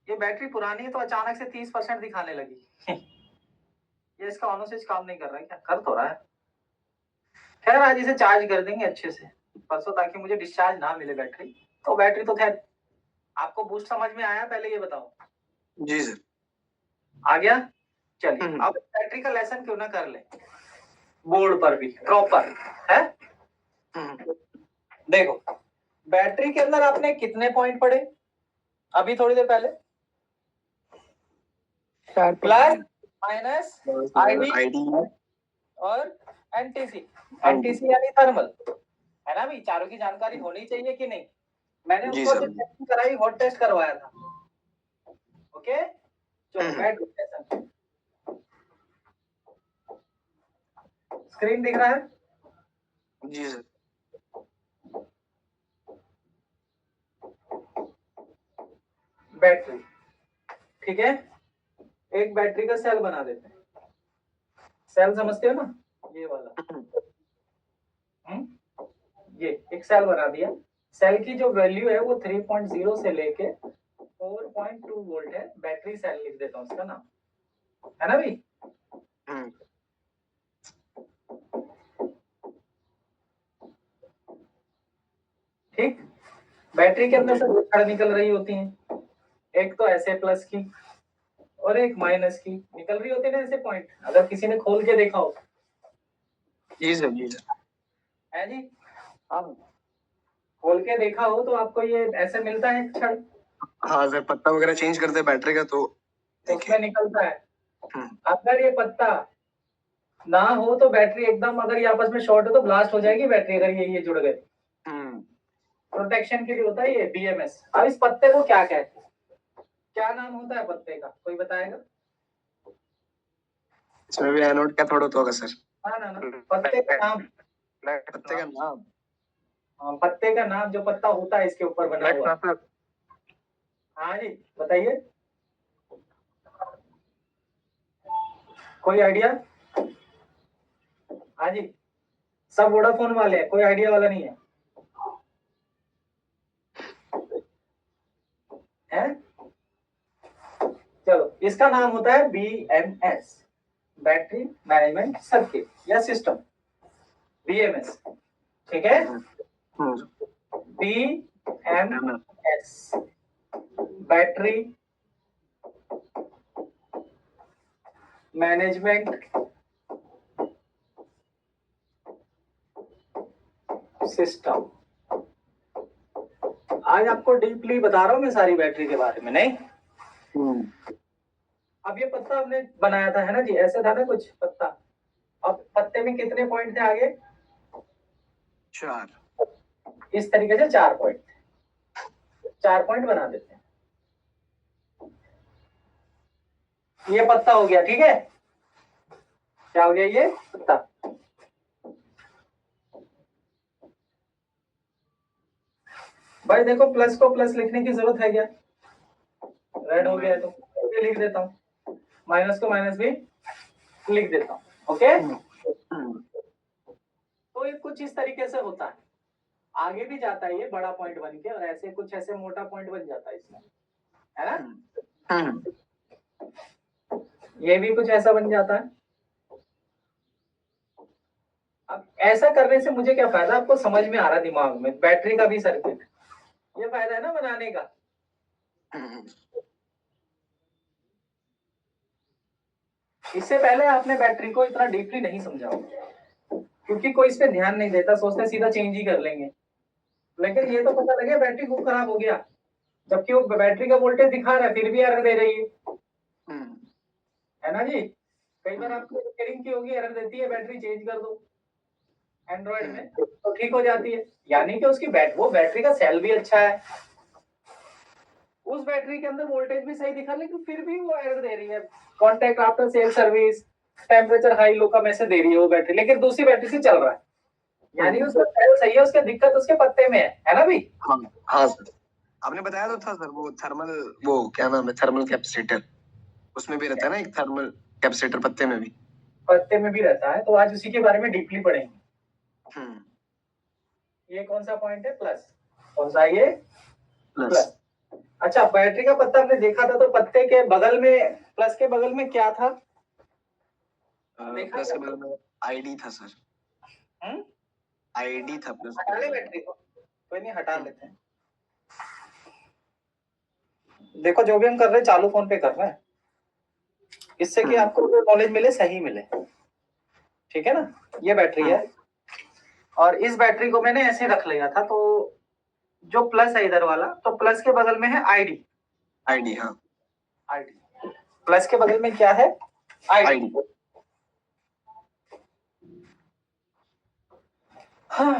ये बैटरी पुरानी है तो अचानक से 30% दिखाने लगी। ये इसका ऑन स्विच काम नहीं कर रहा है क्या? कर तो रहा है। खैर आज इसे चार्ज कर देंगे अच्छे से परसों, ताकि मुझे डिस्चार्ज ना मिले बैटरी। तो बैटरी तो खैर, आपको बूस्ट समझ में आया? पहले ये बताओ।
जी सर,
आ गया? चलिए अब बैटरी का लेसन क्यों ना कर ले, बोर्ड पर भी प्रॉपर है। देखो बैटरी के अंदर आपने कितने पॉइंट पढ़े अभी थोड़ी देर पहले?
4
प्लस माइनस आईडी
आईडी
और एनटीसी। एनटीसी यानी थर्मल, है ना भी? चारों की जानकारी होनी चाहिए कि नहीं? मैंने
जी
उसको
सर।
जब टेस्टिंग कराई हॉट टेस्ट करवाया था। ओके, चलो बैटरी सेशन। स्क्रीन दिख रहा है?
जी सर।
बैटरी, ठीक है। एक बैटरी का सेल बना देते हैं। सेल समझते हो ना, ये वाला। ये एक सेल बना दिया। सेल की जो वैल्यू है वो 3.0 से लेके 4.2 वोल्ट है। बैटरी सेल लिख देता हूँ उसका नाम, है ना भाई? ठीक। बैटरी के अंदर से दो तार निकल रही होती हैं, एक तो ऐसे प्लस की और एक माइनस की निकल रही होती है ना, ऐसे पॉइंट। अगर किसी ने खोल के देखा हो।
जी सर। जी सर।
है जी? हाँ, खोल के देखा हो तो आपको ये ऐसे मिलता है क्षण।
हाँ सर, पत्ता वगैरह चेंज करते हैं बैटरी का तो
उसमें निकलता है। अगर ये पत्ता ना हो तो बैटरी एकदम, अगर ये आपस में शॉर्ट हो तो ब्लास्ट हो जाएगी बैटरी, अगर ये जुड़ गए। प्रोटेक्शन के लिए होता है ये बीएमएस। अब इस पत्ते को क्या कहते हैं? क्या नाम होता है पत्ते का, कोई बताएगा?
इसमें भी एनोड कैथोड होता होगा सर।
ना, पत्ते का नाम।
पत्ते का नाम?
हाँ, पत्ते का नाम, जो पत्ता होता है इसके ऊपर बना हुआ। हाँ जी, बताइए, कोई आइडिया? हाँ जी, सब वोडाफोन वाले हैं, कोई आइडिया वाला नहीं है? हैं? चलो, इसका नाम होता है बीएमएस, बैटरी मैनेजमेंट सर्किट या सिस्टम, बीएमएस। ठीक है, बीएमएस, बैटरी मैनेजमेंट सिस्टम। आज आपको डीपली बता रहा हूं मैं सारी बैटरी के बारे में, नहीं? अब ये पत्ता हमने बनाया था, है ना जी? ऐसे था ना कुछ पत्ता। अब पत्ते में कितने पॉइंट थे आगे?
4।
इस तरीके से 4 पॉइंट, 4 पॉइंट बना देते हैं। ये पत्ता हो गया, ठीक है? क्या हो गया ये पत्ता? भाई देखो, प्लस को प्लस लिखने की जरूरत है क्या? रेड हो गया तो ये लिख देता हूँ, माइनस को माइनस भी लिख देता हूँ। ओके, तो ये कुछ इस तरीके से होता है। आगे भी जाता है ये बड़ा पॉइंट बन के, और ऐसे कुछ ऐसे मोटा पॉइंट बन जाता है इसमें, है ना? ये भी कुछ ऐसा बन जाता है। अब ऐसा करने से मुझे क्या फायदा, आपको समझ में आ रहा दिमाग में? बैटरी का भी सर्किट, ये फायदा है ना बनाने का। इससे पहले आपने बैटरी को इतना डीपली नहीं समझा होगा, क्योंकि कोई इस पे ध्यान नहीं देता, सोचते सीधा चेंज ही कर लेंगे। लेकिन ये तो पता लगे बैटरी खूब खराब हो गया, जबकि वो बैटरी का वोल्टेज दिखा रहा है फिर भी एरर दे रही है ना जी? कई बार आपको रिपेयरिंग की होगी, एरर देती है, बैटरी चेंज कर दो एंड्रॉइड में तो ठीक हो जाती है। यानी कि उसकी वो बैटरी का सेल भी अच्छा है, उस बैटरी के अंदर वोल्टेज भी सही दिखा, लेकिन फिर भी वो एरर दे रही है। Contact after sale service, temperature high low का मैसेज दे रही है वो बैटरी, लेकिन दूसरी बैटरी से चल रहा है। यानी उसका सेल सही है, उसकी दिक्कत उसके पत्ते में है ना भी?
हाँ सर, आपने बताया तो था सर, वो थर्मल, वो क्या नाम है, थर्मल कैपेसिटर, उसमें भी रहता है ना एक थर्मल कैपेसिटर, पत्ते में भी
रहता है। तो आज उसी के बारे में डीपली पढ़ेंगे। ये कौन सा पॉइंट है? प्लस। कौन सा ये? प्लस। अच्छा, बैटरी का पत्ता आपने देखा था, तो पत्ते के बगल में, प्लस के बगल में क्या था?
प्लस के बगल में आईडी था सर। आईडी था प्लस।
हटा ले बैटरी को, कोई नहीं, हटा लेते हैं। देखो, जो भी हम कर रहे हैं चालू फोन पे कर रहे हैं, इससे कि आपको नॉलेज मिले, सही मिले, ठीक है ना? ये बैटरी है, और इस बैटरी को मैंने ऐसे रख लिया था। तो जो प्लस है इधर वाला, तो प्लस के बगल में है आईडी।
आईडी, हाँ
आईडी प्लस के बगल में क्या है? आईडी।
आईडी।
हाँ,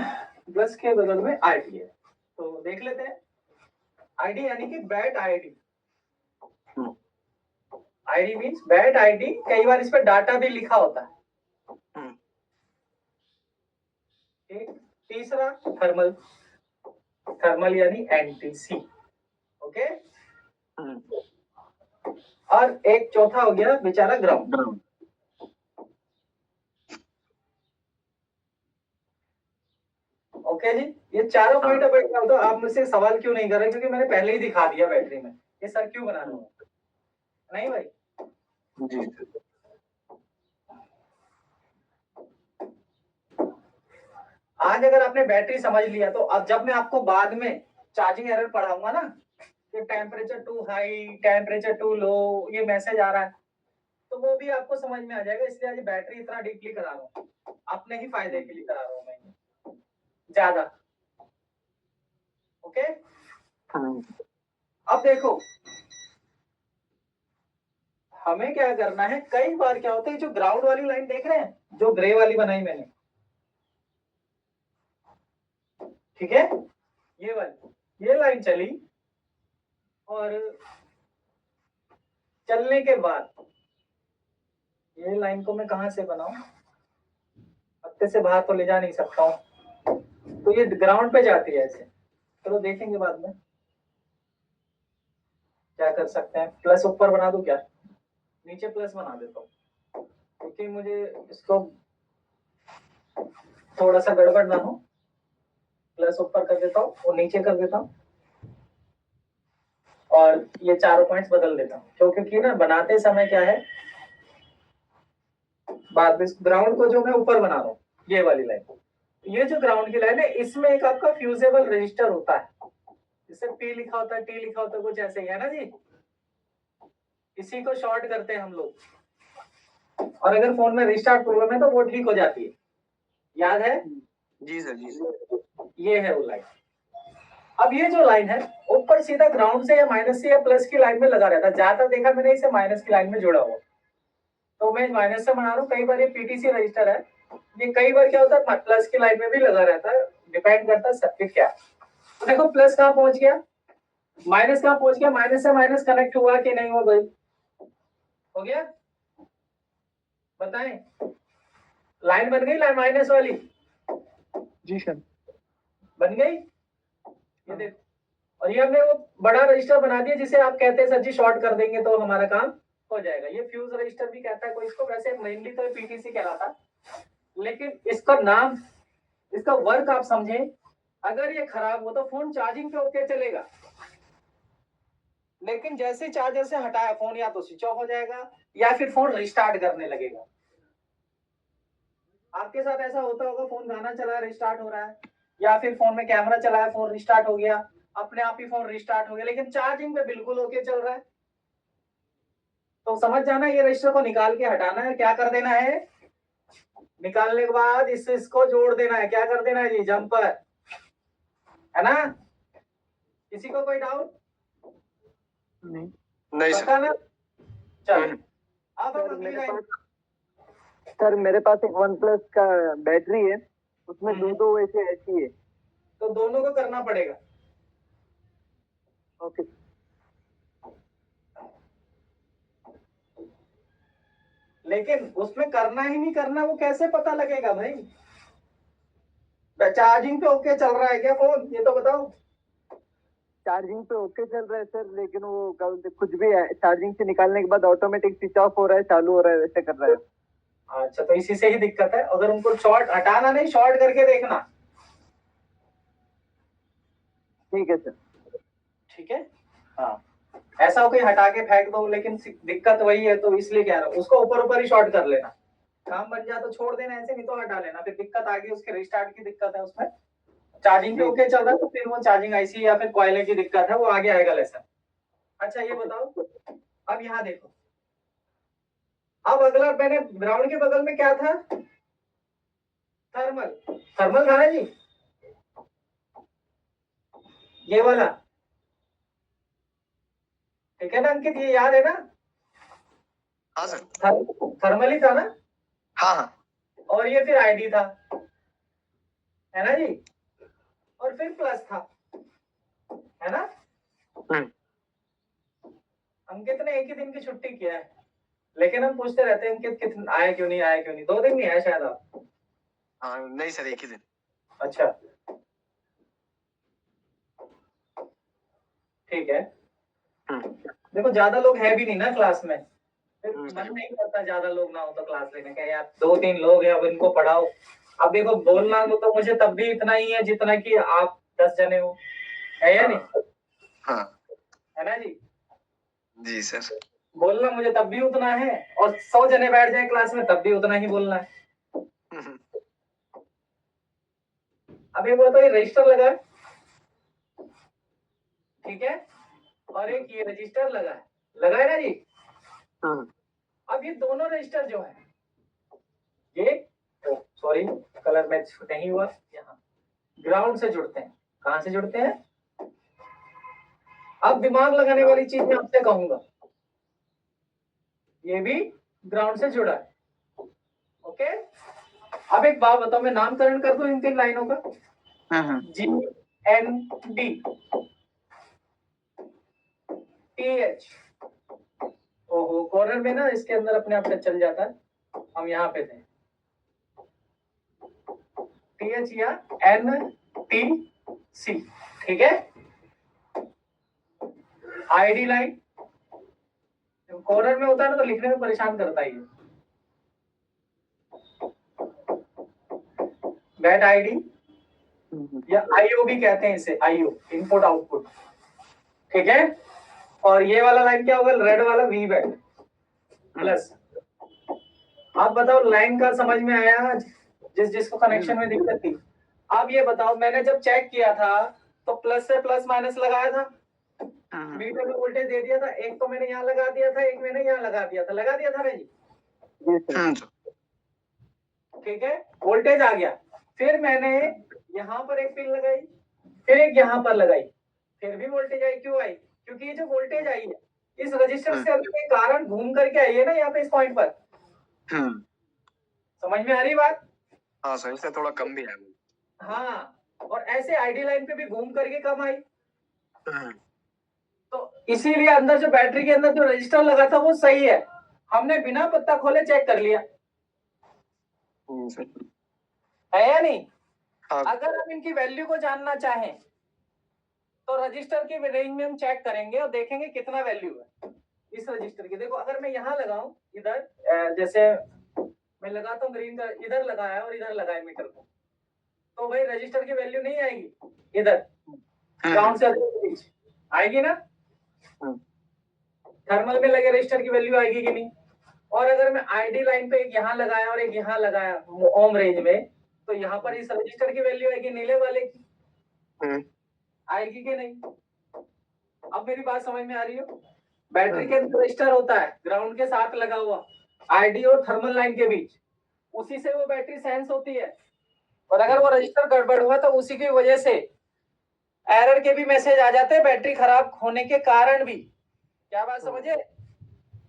प्लस के बगल में आईडी है, तो देख लेते हैं। आईडी यानी कि bat ID. ID means bat ID. कई बार इस पर डाटा भी लिखा होता है। एक तीसरा थर्मल, थर्मल यानी एनटीसी। ओके, और एक चौथा हो गया बेचारा ग्राउंड। ओके जी, ये चारों पॉइंट अब तो आप मुझसे सवाल क्यों नहीं कर रहे? क्योंकि मैंने पहले ही दिखा दिया बैटरी में। ये सर क्यों बना रहे हो? नहीं भाई
जी।
आज अगर आपने बैटरी समझ लिया तो अब जब मैं आपको बाद में चार्जिंग एरर पढ़ाऊंगा ना कि temperature too high, temperature too low, ये मैसेज आ रहा है, तो वो भी आपको समझ में आ जाएगा। इसलिए आज बैटरी इतना डीपली करा रहा हूँ, अपने ही फायदे के लिए करा रहा हूँ मैं ज्यादा। ओके, अब देखो हमें क्या करना है। कई बार क्या होता है, जो ग्राउंड वाली लाइन देख रहे हैं, जो ग्रे वाली बनाई मैंने, ठीक है, ये वाली, ये लाइन चली और चलने के बाद ये लाइन को मैं कहां से बनाऊं? हत्ते से बाहर तो ले जा नहीं सकता हूं, तो ये ग्राउंड पे जाती है ऐसे। चलो देखेंगे बाद में क्या कर सकते हैं। प्लस ऊपर बना दूं क्या? नीचे प्लस बना देता हूं, क्योंकि मुझे इसको थोड़ा सा गड़बड़ ना हो। प्लस ऊपर कर देता हूँ और नीचे कर देता हूँ, और ये चारों पॉइंट्स बदल देता हूँ। क्योंकि ना बनाते समय क्या है, बाद में ग्राउंड को जो मैं ऊपर बना रहा हूँ, ये वाली लाइन, ये जो ग्राउंड की लाइन है, इसमें एक आपका फ्यूजेबल रजिस्टर होता है, जिससे पी लिखा होता है, टी लिखा होता है, कुछ ऐसे ही है ना जी। इसी को शॉर्ट करते हैं हम लोग, और अगर फोन में रिस्टार्ट प्रॉब्लम है तो वो ठीक हो जाती है। याद है?
जी सर, जी सर।
ये है वो लाइन। अब ये जो लाइन है ऊपर सीधा ग्राउंड से या माइनस से या प्लस की लाइन में लगा रहता है। ज्यादा देखा मैंने इसे माइनस की लाइन में जुड़ा हुआ, तो मैं माइनस से बना रहा हूँ। कई बार ये पीटीसी रजिस्टर है, ये कई बार क्या होता है प्लस की लाइन में भी लगा रहता है, डिपेंड करता है सर्किट क्या है। तो देखो प्लस कहाँ पहुंच गया, माइनस कहाँ पहुंच गया, माइनस से माइनस कनेक्ट हुआ कि नहीं हुआ भाई? हो गया? बताएं, लाइन बन गई, लाइन माइनस वाली
जी सर।
बन गई। ये देखो, और ये हमने वो बड़ा रजिस्टर बना दिया जिसे आप कहते हैं सर जी शॉर्ट कर देंगे तो हमारा काम हो जाएगा। ये फ्यूज रजिस्टर भी कहता है कोई इसको, वैसे मेनली तो पीटीसी कहलाता, लेकिन इसका नाम, इसका वर्क आप समझें। अगर ये खराब हो तो फोन चार्जिंग पे ओके चलेगा, लेकिन जैसे चार्जर से हटाया फोन या तो स्विच ऑफ हो जाएगा या फिर फोन रिस्टार्ट करने लगेगा। आपके साथ ऐसा होता होगा, फोन गाना चला रिस्टार्ट हो रहा है, या फिर फोन में कैमरा चला है फोन रिस्टार्ट हो गया, अपने आप ही फोन रिस्टार्ट हो गया, लेकिन चार्जिंग पे बिल्कुल ओके चल रहा है। तो समझ जाना, ये रजिस्टर को निकाल के हटाना है। क्या कर देना है? निकालने के बाद इसको जोड़ देना है। क्या कर देना है जी? जंपर, है ना? किसी को कोई डाउट?
नहीं
नहीं
पता
सर।
ना? चलो अब हम अगली लाइन।
सर मेरे पास एक वन प्लस का बैटरी है, उसमें दो वैसे ऐसी है।
तो दोनों को करना पड़ेगा।
ओके।
लेकिन उसमें करना ही नहीं करना, वो कैसे पता लगेगा भाई? चार्जिंग पे ओके चल रहा है क्या फोन, ये तो बताओ।
चार्जिंग पे ओके चल रहा है सर, लेकिन वो कुछ भी है, चार्जिंग से निकालने के बाद ऑटोमेटिक स्विच ऑफ हो रहा है, चालू हो रहा है, वैसे कर रहा है।
अच्छा, तो इसी से ही दिक्कत है। अगर उनको शॉर्ट हटाना नहीं, शॉर्ट करके देखना।
ठीक है सर।
ठीक है, हाँ, ऐसा हो कोई हटा के फेंक दो, लेकिन दिक्कत वही है, तो इसलिए कह रहा हूँ उसको ऊपर ऊपर ही शॉर्ट कर लेना। काम बन जाए तो छोड़ देना ऐसे, नहीं तो हटा लेना। फिर दिक्कत आ गई उसके रिस्टार्ट की दिक्कत है उसमें। चार्जिंग पे ओके चल रहा है तो फिर वो चार्जिंग आईसी या फिर कॉइल की दिक्कत है, वो आगे आएगा लेसन। अच्छा ये बताओ, अब यहाँ देखो, अब अगला मैंने ग्राउंड के बगल में क्या था? थर्मल। थर्मल था ना जी? ये वाला, ठीक है ना अंकित, ये याद है ना?
हाँ सर।
थर्मल ही था ना?
हाँ हाँ।
और ये फिर आईडी था, है ना जी? और फिर प्लस था, है ना? अंकित ने एक ही दिन की छुट्टी किया है, लेकिन हम पूछते रहते हैं अंकित कितना आए क्यों नहीं, आए क्यों नहीं। 2 दिन नहीं आया शायद आप।
हाँ नहीं सर, एक ही दिन।
अच्छा ठीक है। देखो ज्यादा लोग है भी नहीं ना क्लास में, फिर मन नहीं करता ज्यादा लोग ना हो तो क्लास लेने का। यार 2-3 लोग हैं, अब इनको पढ़ाओ। अब देखो बोलना तो मुझे तब भी इतना ही है जितना कि आप 10 जने हो, है या नहीं?
हाँ
है ना जी?
जी सर।
बोलना मुझे तब भी उतना है, और 100 जने बैठ जाए क्लास में तब भी उतना ही बोलना है। अब ये बोलता है रजिस्टर लगा है, ठीक है, और एक ये रजिस्टर लगा है ना जी? अब ये दोनों रजिस्टर जो है, ये सॉरी कलर मैच नहीं हुआ, यहाँ ग्राउंड से जुड़ते हैं। कहां से जुड़ते हैं? अब दिमाग लगाने वाली चीज मैं आपसे कहूंगा, ये भी ग्राउंड से जुड़ा है, ओके? अब एक बात बताओ, मैं नामकरण कर दूं इन 3 लाइनों का। GND TH। ओहो, कॉर्नर में ना इसके अंदर अपने आप से चल जाता है, हम यहाँ पे थे। TH या NTC, ठीक है? आईडी लाइन कॉर्नर में होता है ना, तो लिखने में परेशान करता है ये। बैट आईडी या IO भी कहते हैं इसे, IO इनपुट आउटपुट, ठीक है? और ये वाला लाइन क्या होगा? रेड वाला V बैट प्लस। आप बताओ लाइन का समझ में आया? जिसको कनेक्शन में दिक्कत थी। अब ये बताओ, मैंने जब चेक किया था तो प्लस से प्लस माइनस लगाया था, मीटर में वोल्टेज दे दिया था। एक तो मैंने यहाँ लगा दिया था, एक मैंने यहाँ लगा दिया था ना जी? ठीक है, वोल्टेज आ गया। फिर मैंने यहाँ पर एक पिन लगाई, फिर एक यहाँ पर लगाई, फिर भी वोल्टेज आई। क्यों आई? क्योंकि ये जो वोल्टेज आई है इस रजिस्टर से के कारण घूम करके आई है ना यहाँ पे, इस पॉइंट पर। समझ में आ रही बात?
हाँ सर, इससे थोड़ा कम भी है।
हाँ, और ऐसे आईडी लाइन पे भी घूम करके कम आई। तो इसीलिए अंदर जो बैटरी के अंदर जो रजिस्टर लगा था वो सही है, हमने बिना पत्ता खोले चेक कर लिया, है या नहीं?
हाँ।
अगर हम इनकी वैल्यू को जानना चाहें तो रजिस्टर के रेंज में हम चेक करेंगे और देखेंगे कितना वैल्यू है इस रजिस्टर की। देखो अगर मैं यहाँ लगाऊं इधर, जैसे मैं लगाता हूँ ग्रीन का, इधर लगाया और इधर लगाया मीटर को, तो भाई रजिस्टर की वैल्यू नहीं आएगी इधर, ग्राउंड से बीच आएगी ना? थर्मल में लगे रजिस्टर की वैल्यू आएगी कि नहीं? और अगर मैं आईडी लाइन पे एक यहाँ लगाया और एक यहाँ लगाया ओम रेंज में, तो यहाँ पर इस रजिस्टर की वैल्यू आएगी नीले वाले की, आएगी कि नहीं? अब मेरी बात समझ में आ रही हो? बैटरी के अंदर रजिस्टर होता है ग्राउंड के साथ लगा हुआ, आईडी और थर्मल लाइन के बीच, उसी से वो बैटरी सेंस होती है। और अगर वो रजिस्टर गड़बड़ हुआ तो उसी की वजह से एरर के भी मैसेज आ जाते हैं, बैटरी खराब होने के कारण भी। क्या बात समझे?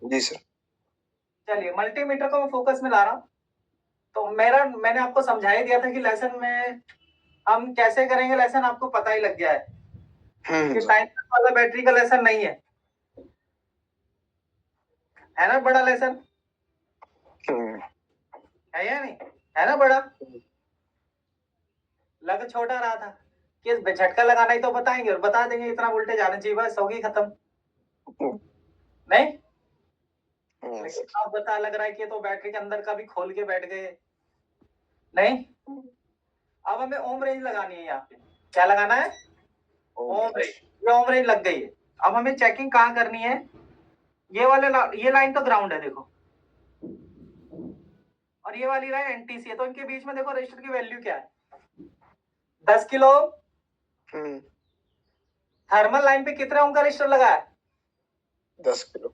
जी सर।
चलिए मल्टीमीटर को मैं फोकस में ला रहा हूँ। तो मैंने आपको समझा ही दिया था कि लेसन में हम कैसे करेंगे, लेसन आपको पता ही लग गया है कि टाइम वाला बैटरी का लेसन नहीं है ना? बड़ा लेसन है या नहीं? है ना बड़ा? लग छोटा रहा था कि झटका लगाना ही तो बताएंगे और बता देंगे इतना वोल्टेज आना चाहिए, बस होगी खत्म। नहीं, लेकिन अब पता लग रहा है कि तो बैटरी के अंदर का भी खोल के बैठ गए। नहीं, अब हमें ओम रेंज लगानी है यहाँ पे। क्या लगाना है? ओम रेंज। ये ओम रेंज लग गई है। अब हमें चेकिंग कहाँ करनी है? ये लाइन तो ग्राउंड है देखो, और ये वाली लाइन एनटीसी है, तो इनके बीच में देखो रजिस्टर की वैल्यू क्या है? 10 किलो। थर्मल लाइन पे कितने ओम का रजिस्टर लगा है?
10 किलो।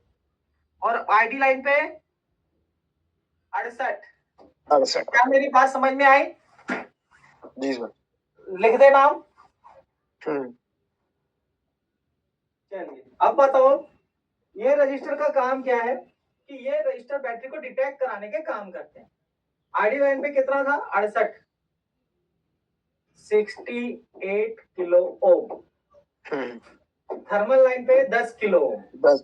और आईडी लाइन पे 68।
68।
क्या मेरी बात समझ में आई?
जी सर।
लिख दे नाम। चलिए अब बताओ ये रजिस्टर का काम क्या है कि ये रजिस्टर बैटरी को डिटेक्ट कराने के काम करते हैं। आरडी लाइन पे कितना था 68 68 किलो ओम, थर्मल लाइन पे 10 किलो ओम।
10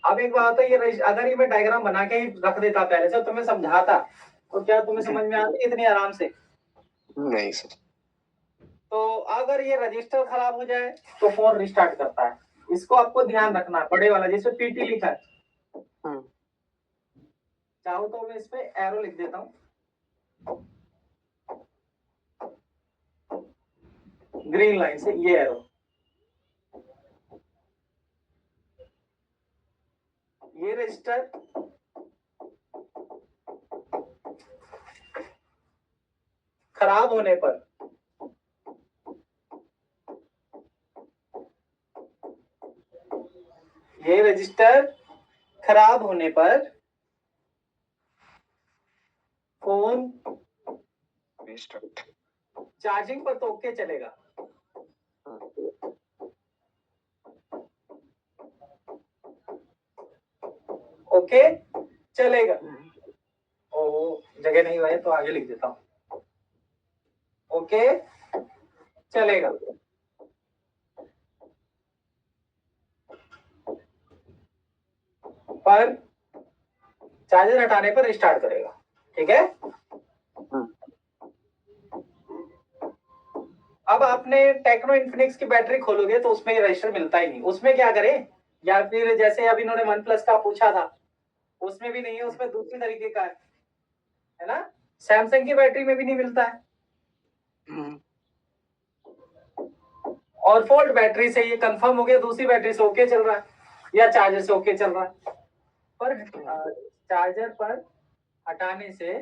अब एक बात है ये अगर ये मैं डायग्राम बना के ही रख देता पहले से तुम्हें समझाता तो क्या तुम्हें समझ में आती इतनी आराम से?
नहीं सर।
तो अगर ये रजिस्टर खराब हो जाए तो फोन रिस्टार्ट करता है। इसको आपको ध्यान रखना है, बड़े वाला जिसमें पीटी लिखा है। चाहो तो मैं इस पे एरो लिख देता हूँ, ग्रीन लाइन से ये एरो। ये रजिस्टर खराब होने पर ये रजिस्टर खराब होने पर फोन
रिस्टार्ट।
चार्जिंग पर तो ओके चलेगा, ओके चलेगा। ओ जगह नहीं हुआ है तो आगे लिख देता हूं, ओके चलेगा। पर चार्जर हटाने पर रिस्टार्ट करेगा, ठीक है। अब आपने टेक्नो इन्फिनिक्स की बैटरी खोलोगे तो उसमें ये रजिस्टर मिलता ही नहीं। उसमें क्या करें, या फिर जैसे अभी इन्होंने वन प्लस का पूछा था उसमें भी नहीं है, उसमें दूसरी तरीके का है ना। सैमसंग की बैटरी में भी नहीं मिलता है, और फोल्ड बैटरी से ये कंफर्म हो गया दूसरी बैटरी से ओके चल रहा है या चार्जर से ओके चल रहा है। पर चार्जर पर हटाने से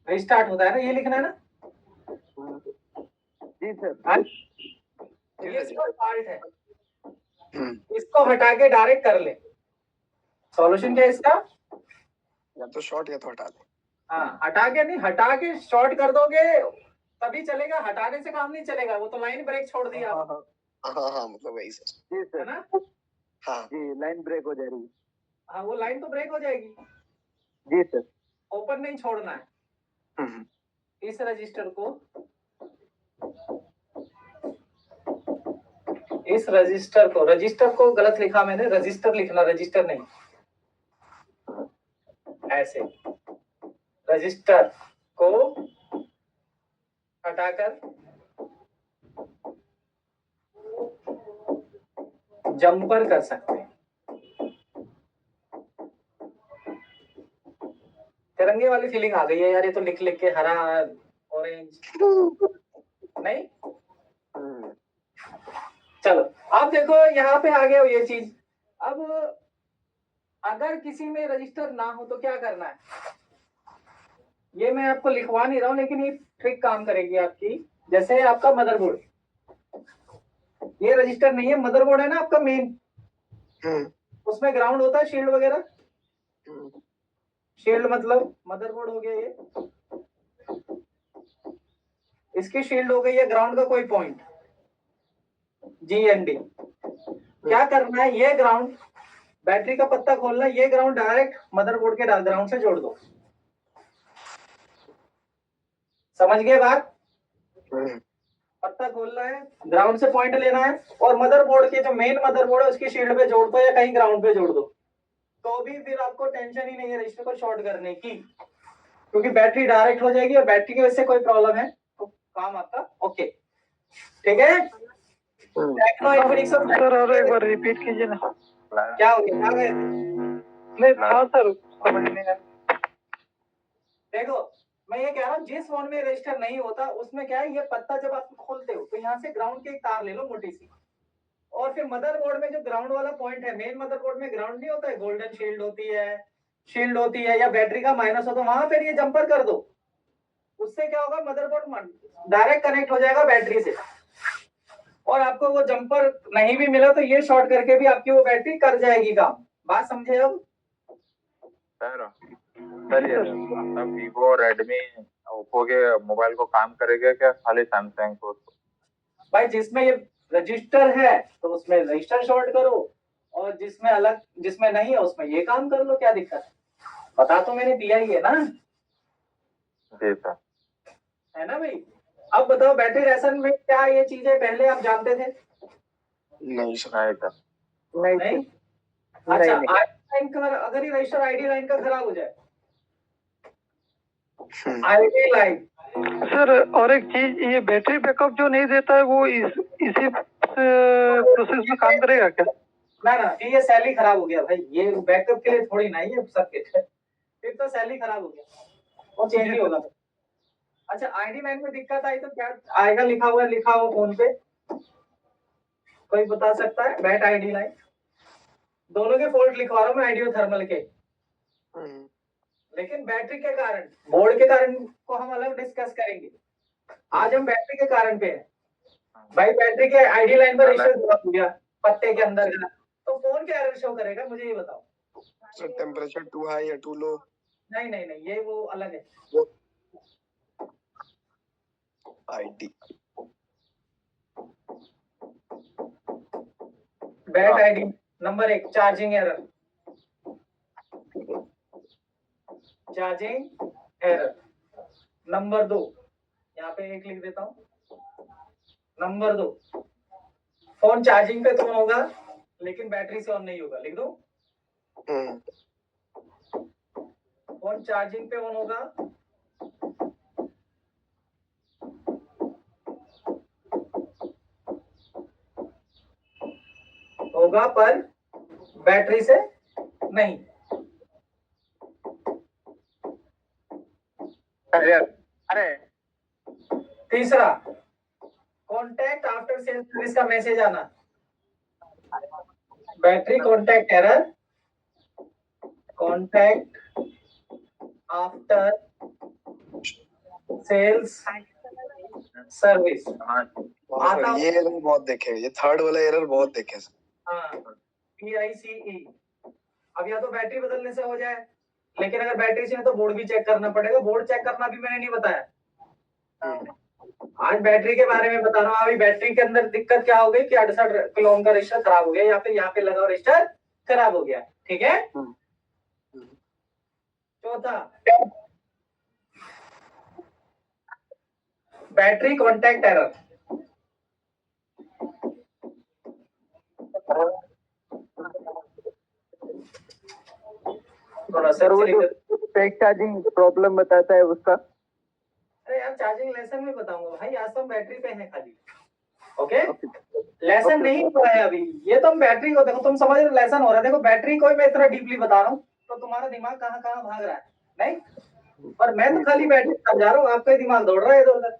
रिस्टार्ट होता है ना, ये लिखना है ना।
जी सर।
हाँ? ये इसका फॉल्ट है, इसको हटा के डायरेक्ट कर ले। सॉल्यूशन क्या है इसका?
या तो शॉर्ट या तो हटा दे।
हाँ हटा के नहीं, हटा के शॉर्ट कर दोगे तभी चलेगा, हटाने से काम नहीं चलेगा। वो तो लाइन ब्रेक छोड़ दिया।
हाँ मतलब वही सर।
जी
है
सर।
ना।
हाँ
जी लाइन ब्रेक हो जाएगी।
हाँ वो लाइन तो ब्रेक हो जाएगी।
जी सर।
ओपन नहीं छोड़ना है। इस रजिस्टर को, इस रजिस्टर को गलत लिखा मैंने, रजिस्टर लिखना, रजिस्टर नहीं, ऐसे रजिस्टर को हटाकर जंपर कर सकते हैं। तिरंगे वाली फीलिंग आ गई है यार, ये तो लिख लिख के हरा ऑरेंज नहीं। चलो आप देखो यहाँ पे आ गया ये चीज। अब अगर किसी में रजिस्टर ना हो तो क्या करना है, ये मैं आपको लिखवा नहीं रहा हूँ लेकिन ये ट्रिक काम करेगी आपकी। जैसे आपका मदरबोर्ड, ये रजिस्टर नहीं है, मदरबोर्ड है ना आपका मेन, उसमें ग्राउंड होता है, शील्ड वगैरह। शील्ड मतलब मदरबोर्ड हो गया ये, इसकी शील्ड हो गई है ग्राउंड का कोई पॉइंट, GND। क्या करना है, ये ग्राउंड बैटरी का पत्ता खोलना, ये ग्राउंड डायरेक्ट मदरबोर्ड के ग्राउंड से जोड़ दो। समझ गए बात? पत्ता खोलना है, ग्राउंड से पॉइंट लेना है, और मदरबोर्ड के जो मेन मदरबोर्ड है उसकी शील्ड पे जोड़ दो या कहीं ग्राउंड पे जोड़ दो, तो भी फिर आपको टेंशन ही नहीं है रजिस्टर को शॉर्ट करने की, क्योंकि बैटरी डायरेक्ट हो जाएगी और बैटरी की वजह से कोई प्रॉब्लम है तो काम आपका ओके, ठीक है। टेक्नो इन्फिनिक्स
सर और एक बार रिपीट कीजिए ना।
क्या हो गया, क्या
नहीं हाँ सर समझ नहीं आया।
देखो मैं ये कह रहा हूँ, जिस फोन में रजिस्टर नहीं होता उसमें क्या है, ये पत्ता जब आप खोलते हो तो यहाँ से ग्राउंड की एक तार ले लो मोटी सी, और फिर मदरबोर्ड में जो ग्राउंड वाला पॉइंट है, मेन मदरबोर्ड में ग्राउंड नहीं होता है, गोल्डन शील्ड होती है या बैटरी का माइनस होता है, वहां पर ये जंपर कर दो। उससे क्या होगा, मदरबोर्ड डायरेक्ट कनेक्ट हो जाएगा बैटरी से, और आपको वो जंपर नहीं भी मिला तो ये शॉर्ट करके भी आपकी वो बैटरी कर जाएगी काम। बात समझे अब?
सर ये मतलब वीवो, रेडमी, ओप्पो के मोबाइल को काम करेगा क्या खाली सैमसंग को?
भाई जिसमें ये रजिस्टर है तो उसमें रजिस्टर शॉर्ट करो, और जिसमें नहीं है उसमें ये काम कर लो, क्या दिक्कत है? बता तो मैंने दिया ही है ना।
जी सर।
है ना भाई। अब बताओ बैटरी रेशन में क्या ये चीजें पहले आप जानते थे?
नहीं सर।
नहीं सर।
नहीं। अच्छा, आईडी लाइन का अगर ये रजिस्टर आईडी लाइन का खराब हो जाए, आईडी लाइन,
सर और एक चीज, ये बैटरी बैकअप जो नहीं देता है वो इसी प्रोसेस में काम करेगा क्या?
ना ये सेल ही खराब हो गया भाई, ये बैकअप के लिए थोड़ी ना है ये सर्किट, फिर तो सेल ही खराब हो गया, वो चेंज ही होगा। अच्छा, आईडी लाइन में दिक्कत आई तो क्या आएगा? लिखा हुआ फोन पे, कोई बता सकता है? बैट आईडी लाइन, दोनों के फॉल्ट लिखवा रहा हूँ मैं, आईडियो थर्मल के, लेकिन बैटरी के कारण, बोर्ड के कारण को हम अलग डिस्कस करेंगे। आज हम बैटरी के कारण पे हैं भाई। बैटरी के आईडी लाइन पर रजिस्टर खराब हो गया पत्ते के अंदर का, तो फोन क्या एरर शो करेगा, मुझे ये बताओ।
सर टेम्परेचर टू हाई या टू लो?
नहीं, ये वो अलग है।
ID
bat ID number 1 charging error, charging error. Number 2, यहाँ पे 1 लिख देता हूँ। नंबर 2, फोन चार्जिंग पे तो ऑन होगा लेकिन बैटरी से ऑन नहीं होगा, लिख दो। फोन चार्जिंग पे ऑन होगा पर बैटरी से नहीं।
अरे
तीसरा, कॉन्टैक्ट आफ्टर सेल सर्विस का मैसेज आना, battery contact error, contact after sales service.
Sir ये एरर बहुत देखे, ये थर्ड वाला एरर बहुत देखे सर।
हाँ, PICE। अब या तो बैटरी बदलने से हो जाए, लेकिन अगर बैटरी से है तो बोर्ड भी चेक करना पड़ेगा। बोर्ड चेक करना भी मैंने नहीं बताया, आज बैटरी के बारे में बता रहा हूँ। अभी बैटरी के अंदर दिक्कत क्या हो गई कि 68 किलो ओम का रजिस्टर खराब हो गया, या फिर यहाँ पे लगा रजिस्टर खराब हो गया, ठीक है। चौथा, बैटरी कॉन्टैक्ट एरर। थोड़ा
सर वो जो फेक चार्जिंग प्रॉब्लम बताता है उसका।
अरे यार, चार्जिंग लेसन में बताऊंगा भाई, आज तो हम बैटरी पे हैं खाली। ओके, लेसन नहीं हुआ है अभी, ये तो हम बैटरी को देखो, तुम समझ रहे हो लेसन हो रहा है। देखो बैटरी को मैं इतना डीपली बता रहा हूँ तो तुम्हारा दिमाग कहाँ कहाँ भाग रहा है, नहीं, पर मैं तो खाली बैटरी समझा रहा हूँ, आपका ही दिमाग दौड़ रहा है इधर उधर।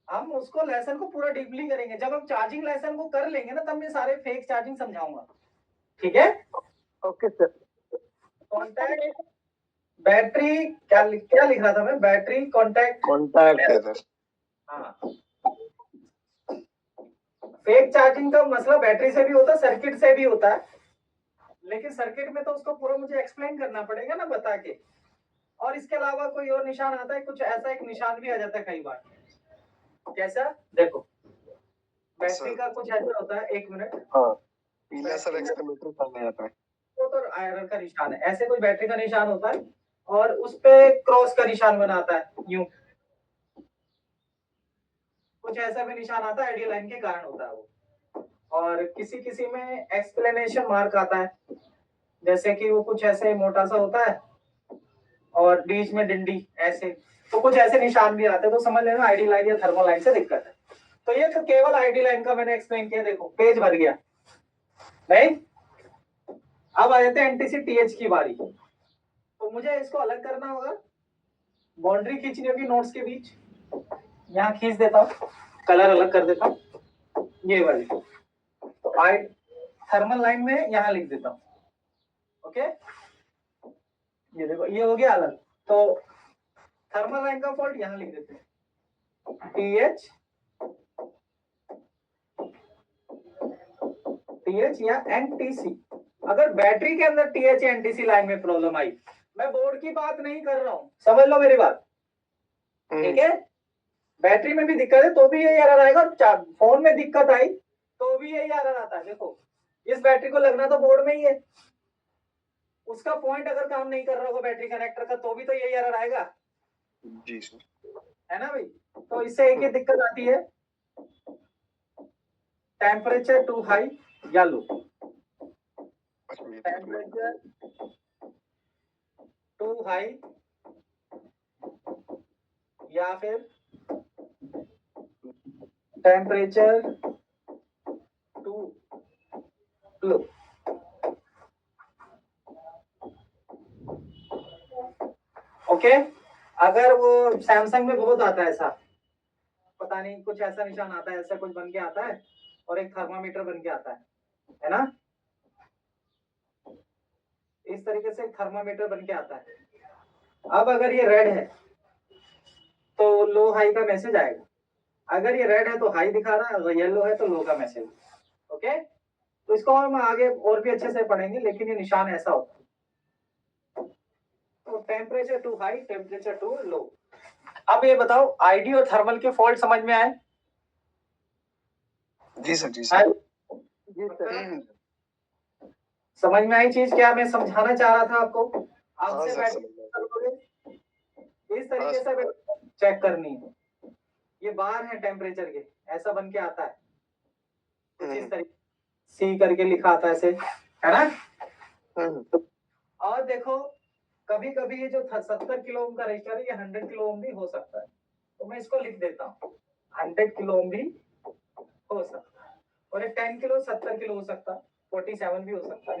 हम उसको लेसन को पूरा डीपली करेंगे, जब हम चार्जिंग लेसन को कर लेंगे ना तब मैं सारे फेक चार्जिंग समझाऊंगा, ठीक है।
Okay sir.
कॉन्टैक्ट बैटरी क्या लिख रहा था मैं? Battery contact
error.
हाँ, फेक चार्जिंग का मसला बैटरी से भी होता है, सर्किट से भी होता है, लेकिन सर्किट में तो उसको पूरा मुझे एक्सप्लेन करना पड़ेगा ना बता के। और इसके अलावा कोई और निशान आता है, कुछ ऐसा एक निशान भी आ जाता है कई बार। कैसा? देखो बैटरी का कुछ ऐसा होता है, 1 मिनट।
हाँ, पीला सर एक्सपेरिमेंटल सामने जाता है,
वो तो आयरन का निशान है। ऐसे कोई बैटरी का निशान होता है और उस पे क्रॉस का निशान बनाता है, यूं कुछ ऐसा भी निशान आता है, आईडी लाइन के कारण होता है वो। और किसी में एक्सप्लेनेशन मार्क आता है, जैसे कि वो कुछ ऐसे मोटा सा होता है और बीच में डिंडी ऐसे, तो कुछ ऐसे निशान भी आते हैं, तो समझ लेना आईडी लाइन या थर्मल लाइन से दिक्कत है। तो ये तो केवल आईडी लाइन का मैंने एक्सप्लेन किया, देखो पेज भर गया नहीं। अब आ जाते हैं एनटीसी टीएच की बारी। तो मुझे इसको अलग करना होगा, बाउंड्री खींचनी होगी नोट्स के बीच, यहाँ खींच देता हूँ, कलर अलग कर देता हूँ, ये वाली। तो आई थर्मल लाइन में यहाँ लिख देता हूँ, ओके। ये देखो ये हो गया अलग। तो थर्मल लाइन का फॉल्ट यहाँ लिख देते हैं, टीएच या एनटीसी। अगर बैटरी के अंदर टीएच या एनटीसी लाइन में प्रॉब्लम आई, मैं बोर्ड की बात नहीं कर रहा हूं, समझ लो मेरी बात, ठीक है। बैटरी में भी दिक्कत है तो भी यही एरर आएगा, और फोन में दिक्कत आई तो भी यही एरर आता है। देखो इस बैटरी को लगना तो बोर्ड में ही है, उसका पॉइंट अगर काम नहीं कर रहा होगा बैटरी कनेक्टर का तो भी तो यही एरर आएगा,
जी सर।
है ना भाई। तो इससे एक ही दिक्कत आती है, टेम्परेचर टू हाई या लो, टेम्परेचर टू हाई या फिर टेम्परेचर टू लो। ओके, अगर वो सैमसंग में बहुत आता है ऐसा, पता नहीं कुछ ऐसा निशान आता है, ऐसा कुछ बन के आता है और एक थर्मामीटर बन के आता है ना, इस तरीके से एक थर्मामीटर बन के आता है। अब अगर ये रेड है तो लो हाई का मैसेज आएगा, अगर ये रेड है तो हाई दिखा रहा है, अगर येलो है तो लो का मैसेज। ओके, तो इसको हम आगे और भी अच्छे से पढ़ेंगे, लेकिन ये निशान ऐसा होता है। तो temperature too high, temperature too low. अब ये बताओ आईडी और थर्मल के फॉल्ट समझ में आए?
जी सर। जी सर।
जी सर।
समझ में आई चीज क्या मैं समझाना चाह रहा था आपको? आपसे
हाँ सर,
बैटरी इस तरीके से चेक करनी है, ये बार है टेम्परेचर के, ऐसा बन के आता है कुछ इस तरीके, सी करके लिखा आता है ऐसे, है ना। और देखो कभी कभी ये जो 70 किलो ओम का रजिस्टर है ये 100 किलो ओम भी हो सकता है, तो मैं इसको लिख देता हूँ 100 किलो ओम भी हो सकता है, और ये 10 किलो 70 किलो हो सकता है, 47 भी हो सकता है।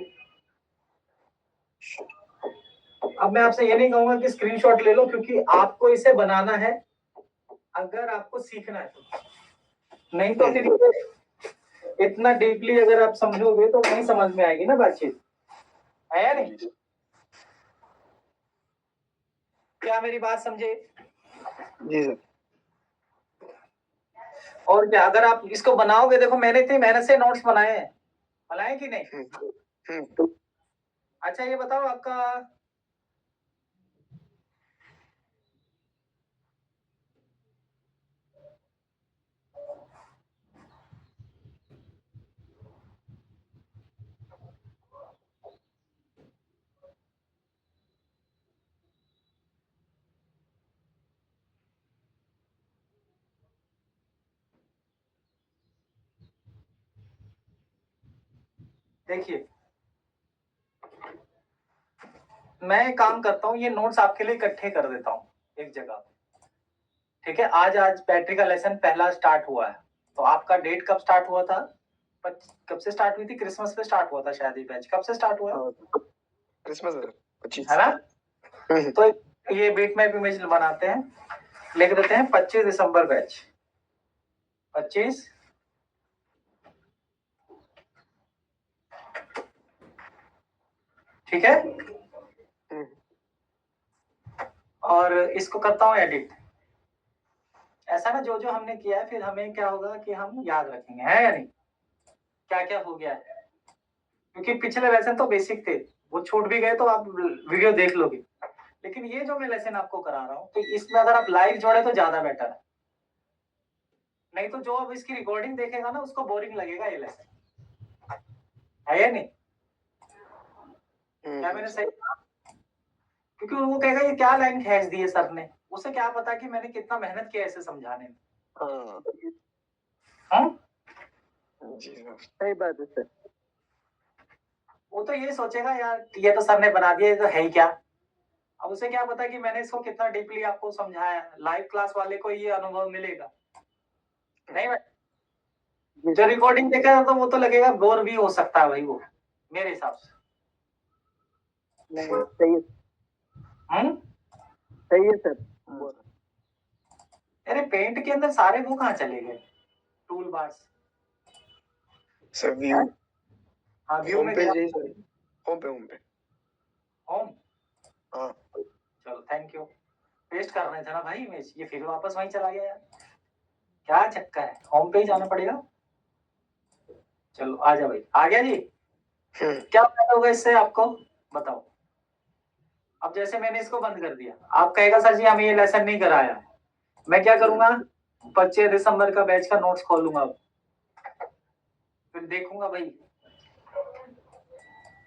अब मैं आपसे ये नहीं कहूंगा कि स्क्रीनशॉट ले लो, क्योंकि आपको इसे बनाना है अगर आपको सीखना है तो, नहीं तो फिर इतना डीपली अगर आप समझोगे तो नहीं समझ में आएगी ना बातचीत, है या नहीं? क्या मेरी बात समझे?
जी सर।
और क्या, अगर आप इसको बनाओगे, देखो मैंने इतनी मेहनत से नोट्स बनाए हैं, बनाए कि नहीं? अच्छा ये बताओ आपका देखिए, मैं काम करता हूँ, ये नोट्स आपके लिए इकट्ठे कर देता हूँ एक जगह, ठीक है। आज बैटरी का लेसन पहला स्टार्ट हुआ है, तो आपका डेट कब स्टार्ट हुआ था? कब से स्टार्ट हुई थी? क्रिसमस पे स्टार्ट हुआ था शायद ये बैच। कब से स्टार्ट हुआ?
क्रिसमस 25
है ना। तो ये बीट मैप इमेज बनाते हैं, लिख देते हैं 25 दिसंबर बैच, 25 ठीक है। और इसको करता हूँ एडिट, ऐसा ना जो जो हमने किया है फिर हमें क्या होगा कि हम याद रखेंगे, है या नहीं, क्या क्या हो गया है, क्योंकि पिछले लेसन तो बेसिक थे, वो छूट भी गए तो आप वीडियो देख लोगे, लेकिन ये जो मैं लेसन आपको करा रहा हूँ तो इसमें अगर आप लाइव जोड़े तो ज्यादा बेटर है, नहीं तो जो अब इसकी रिकॉर्डिंग देखेगा ना उसको बोरिंग लगेगा ये लेसन, है या नहीं? क्या मैंने सही कहा? क्योंकि वो कहेगा ये क्या लाइन खींच दी है सर ने, उसे क्या पता कि मैंने कितना मेहनत किया ऐसे समझाने में।
जी सर।
सही बात है सर।
वो तो ये सोचेगा यार ये तो सर ने बना दिया, ये तो है ही क्या। अब उसे क्या पता कि मैंने इसको कितना डीपली आपको समझाया, लाइव क्लास वाले को ये अनुभव मिलेगा नहीं भाई। जो रिकॉर्डिंग देखेगा तो वो तो लगेगा बोर भी हो सकता है भाई वो, मेरे हिसाब से।
नहीं सही है, सही है सर।
अरे पेंट के अंदर सारे वो कहाँ चले गए टूल बार्स?
सर व्यू,
हाँ व्यू में
पे
गया।
होम पे
होम,
हाँ।
चलो थैंक यू। पेस्ट कर रहे थे ना भाई इमेज, ये फिर वापस वहीं चला गया यार, क्या चक्कर है, होम पे ही जाना पड़ेगा। चलो आ जा भाई, आ गया जी। क्या फायदा होगा इससे आपको बताओ? अब जैसे मैंने इसको बंद कर दिया, आप कहेगा सर जी हमें ये लेसन नहीं कराया, मैं क्या करूंगा, 25 दिसंबर का बैच का नोट्स खोलूंगा अब, फिर देखूंगा भाई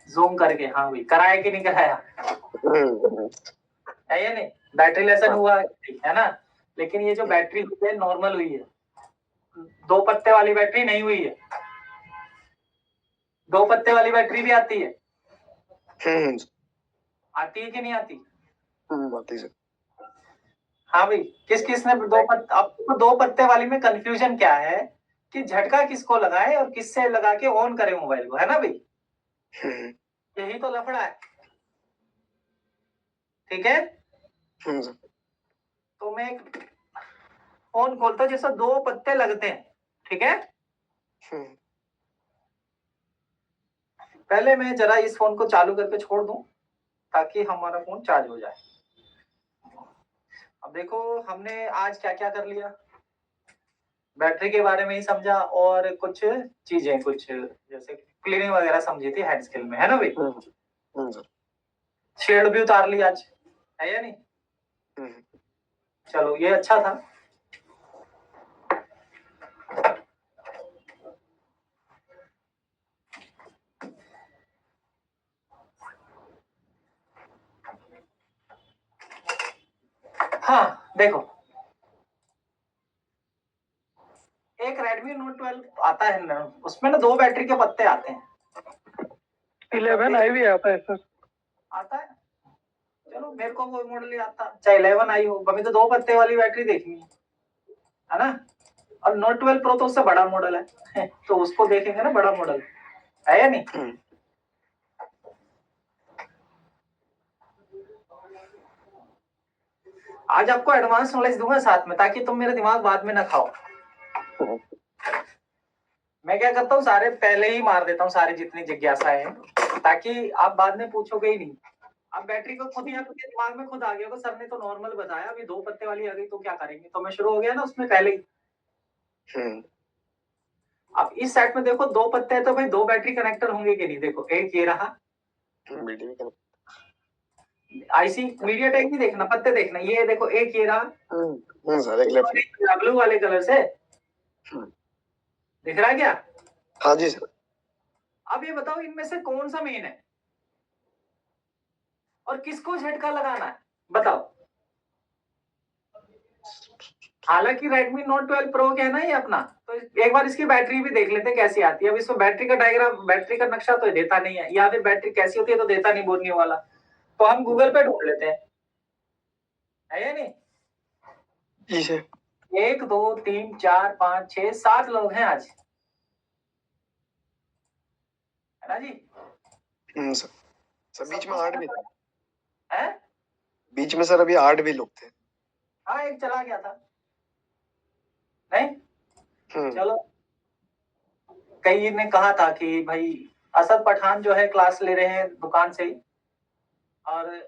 जूम करके, हाँ भाई कराया कि नहीं कराया, है या नहीं। बैटरी लेसन हुआ है ना, लेकिन ये जो बैटरी हुई है नॉर्मल हुई है, 2 पत्ते वाली बैटरी नहीं हुई है। 2 पत्ते वाली बैटरी भी आती है, आती है कि नहीं आती?
आती है।
हाँ भाई, किस किस ने 2 पत्ते, आपको 2 पत्ते वाली में कंफ्यूजन क्या है कि झटका किसको लगाए और किससे लगा के ऑन करे मोबाइल को, है ना भाई, यही तो लफड़ा है, ठीक है। तो मैं एक फोन खोलता हूं जिसमें 2 पत्ते लगते हैं, ठीक है। पहले मैं जरा इस फोन को चालू करके छोड़ दूं ताकि हमारा फोन चार्ज हो जाए। अब देखो हमने आज क्या क्या कर लिया, बैटरी के बारे में ही समझा और कुछ चीजें, कुछ जैसे क्लीनिंग वगैरह समझी थी हेड स्किल में, है ना भाई। शेड भी उतार ली आज, है या नहीं। चलो ये अच्छा था। हाँ देखो, एक Redmi Note 12 आता है ना, उसमें ना 2 बैटरी के पत्ते आते हैं।
11i भी आता है सर।
आता है, चलो मेरे को वो मॉडल ही आता, चाहे 11i हो, हमें तो 2 पत्ते वाली बैटरी देखनी है ना। और Note 12 Pro तो उससे बड़ा मॉडल है तो उसको देखेंगे ना, बड़ा मॉडल है या नहीं। आज आपको एडवांस नॉलेज दूंगा साथ में, ताकि तुम मेरा दिमाग बाद में ना खाओ। मैं क्या करता हूँ, सारे पहले ही मार देता हूँ, सारी जितनी जिज्ञासाएं हैं, ताकि आप बाद में पूछोगे ही नहीं। अब बैटरी को खुद ही आपके दिमाग में खुद आ गया होगा, सर ने तो नॉर्मल बताया, अभी 2 पत्ते वाली आ गई तो क्या करेंगे, तो मैं शुरू हो गया ना उसमें पहले ही। अब इस सेट में देखो 2 पत्ते हैं तो भाई 2 बैटरी कनेक्टर होंगे कि नहीं, देखो एक ये रहा, आईसी मीडियाटेक भी देखना, पत्ते देखना, ये देखो एक ये रहा, ब्लू वाले कलर से दिख रहा है क्या?
हाँ जी सर।
अब ये बताओ इनमें से कौन सा मेन है और किसको झटका लगाना है, बताओ। हालांकि Redmi Note 12 Pro क्या है ना ये अपना, तो एक बार इसकी बैटरी भी देख लेते हैं कैसी आती है। अब इसमें बैटरी का डायग्राम, बैटरी का नक्शा तो देता नहीं है, या फिर बैटरी कैसी होती है तो देता नहीं बोलने वाला, तो हम गूगल पे ढूंढ लेते हैं, है या नहीं।
जी सर।
1 2 3 4 5 6 7 लोग हैं आज, है ना जी।
सर बीच में 8 भी
है,
बीच में सर अभी 8 भी लोग थे।
हाँ एक चला गया था, नहीं चलो। कई ने कहा था कि भाई असद पठान जो है क्लास ले रहे हैं दुकान से ही, और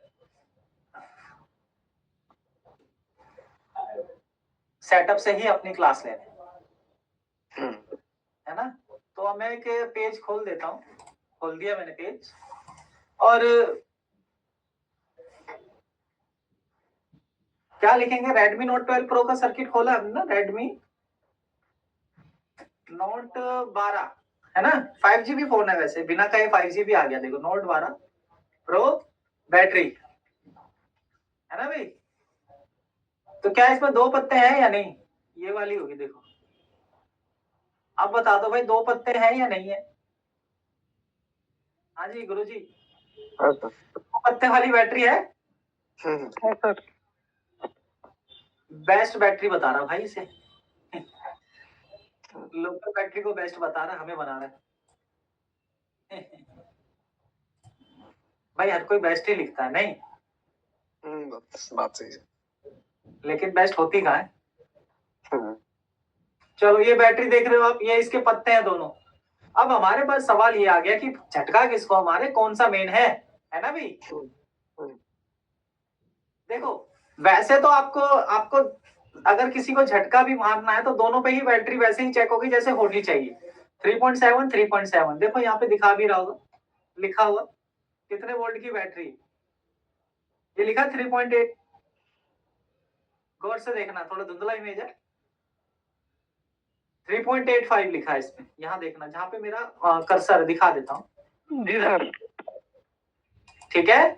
सेटअप से ही अपनी क्लास ले रहे हैं, है ना। तो अब मैं एक पेज खोल देता हूँ, खोल दिया मैंने पेज, और क्या लिखेंगे, Redmi Note 12 Pro का सर्किट खोला हमने ना, Redmi Note 12 है ना, 5GB फोन है वैसे, बिना कहे 5GB आ गया, देखो Note 12 Pro बैटरी, है ना भाई। तो क्या इसमें 2 पत्ते हैं या नहीं, ये वाली होगी देखो। अब बता दो भाई 2 पत्ते हैं या नहीं है। हाँ जी गुरुजी, 2 पत्ते वाली बैटरी है
सर।
बेस्ट बैटरी बता रहा भाई इसे लोकल बैटरी को बेस्ट बता रहा, हमें बना रहा है भाई हर कोई बेस्ट ही लिखता है, नहीं
बात सही है,
लेकिन बेस्ट होती कहाँ है। चलो ये बैटरी देख रहे हो आप, ये इसके पत्ते हैं दोनों। अब हमारे पास सवाल ये आ गया कि झटका किसको, हमारे कौन सा मेन है ना भाई। देखो वैसे तो आपको आपको अगर किसी को झटका भी मारना है तो दोनों पे ही बैटरी वैसे ही चेक होगी जैसे होनी चाहिए, 3.7 3.7, देखो यहाँ पे दिखा भी रहा होगा, लिखा हुआ कितने वोल्ट की बैटरी, ये लिखा 3.8, गौर से देखना, थोड़ा धुंधला इमेज है, 3.85 लिखा है इसमें, यहाँ देखना जहाँ पे मेरा कर्सर दिखा देता हूँ।
जी सर।
ठीक है,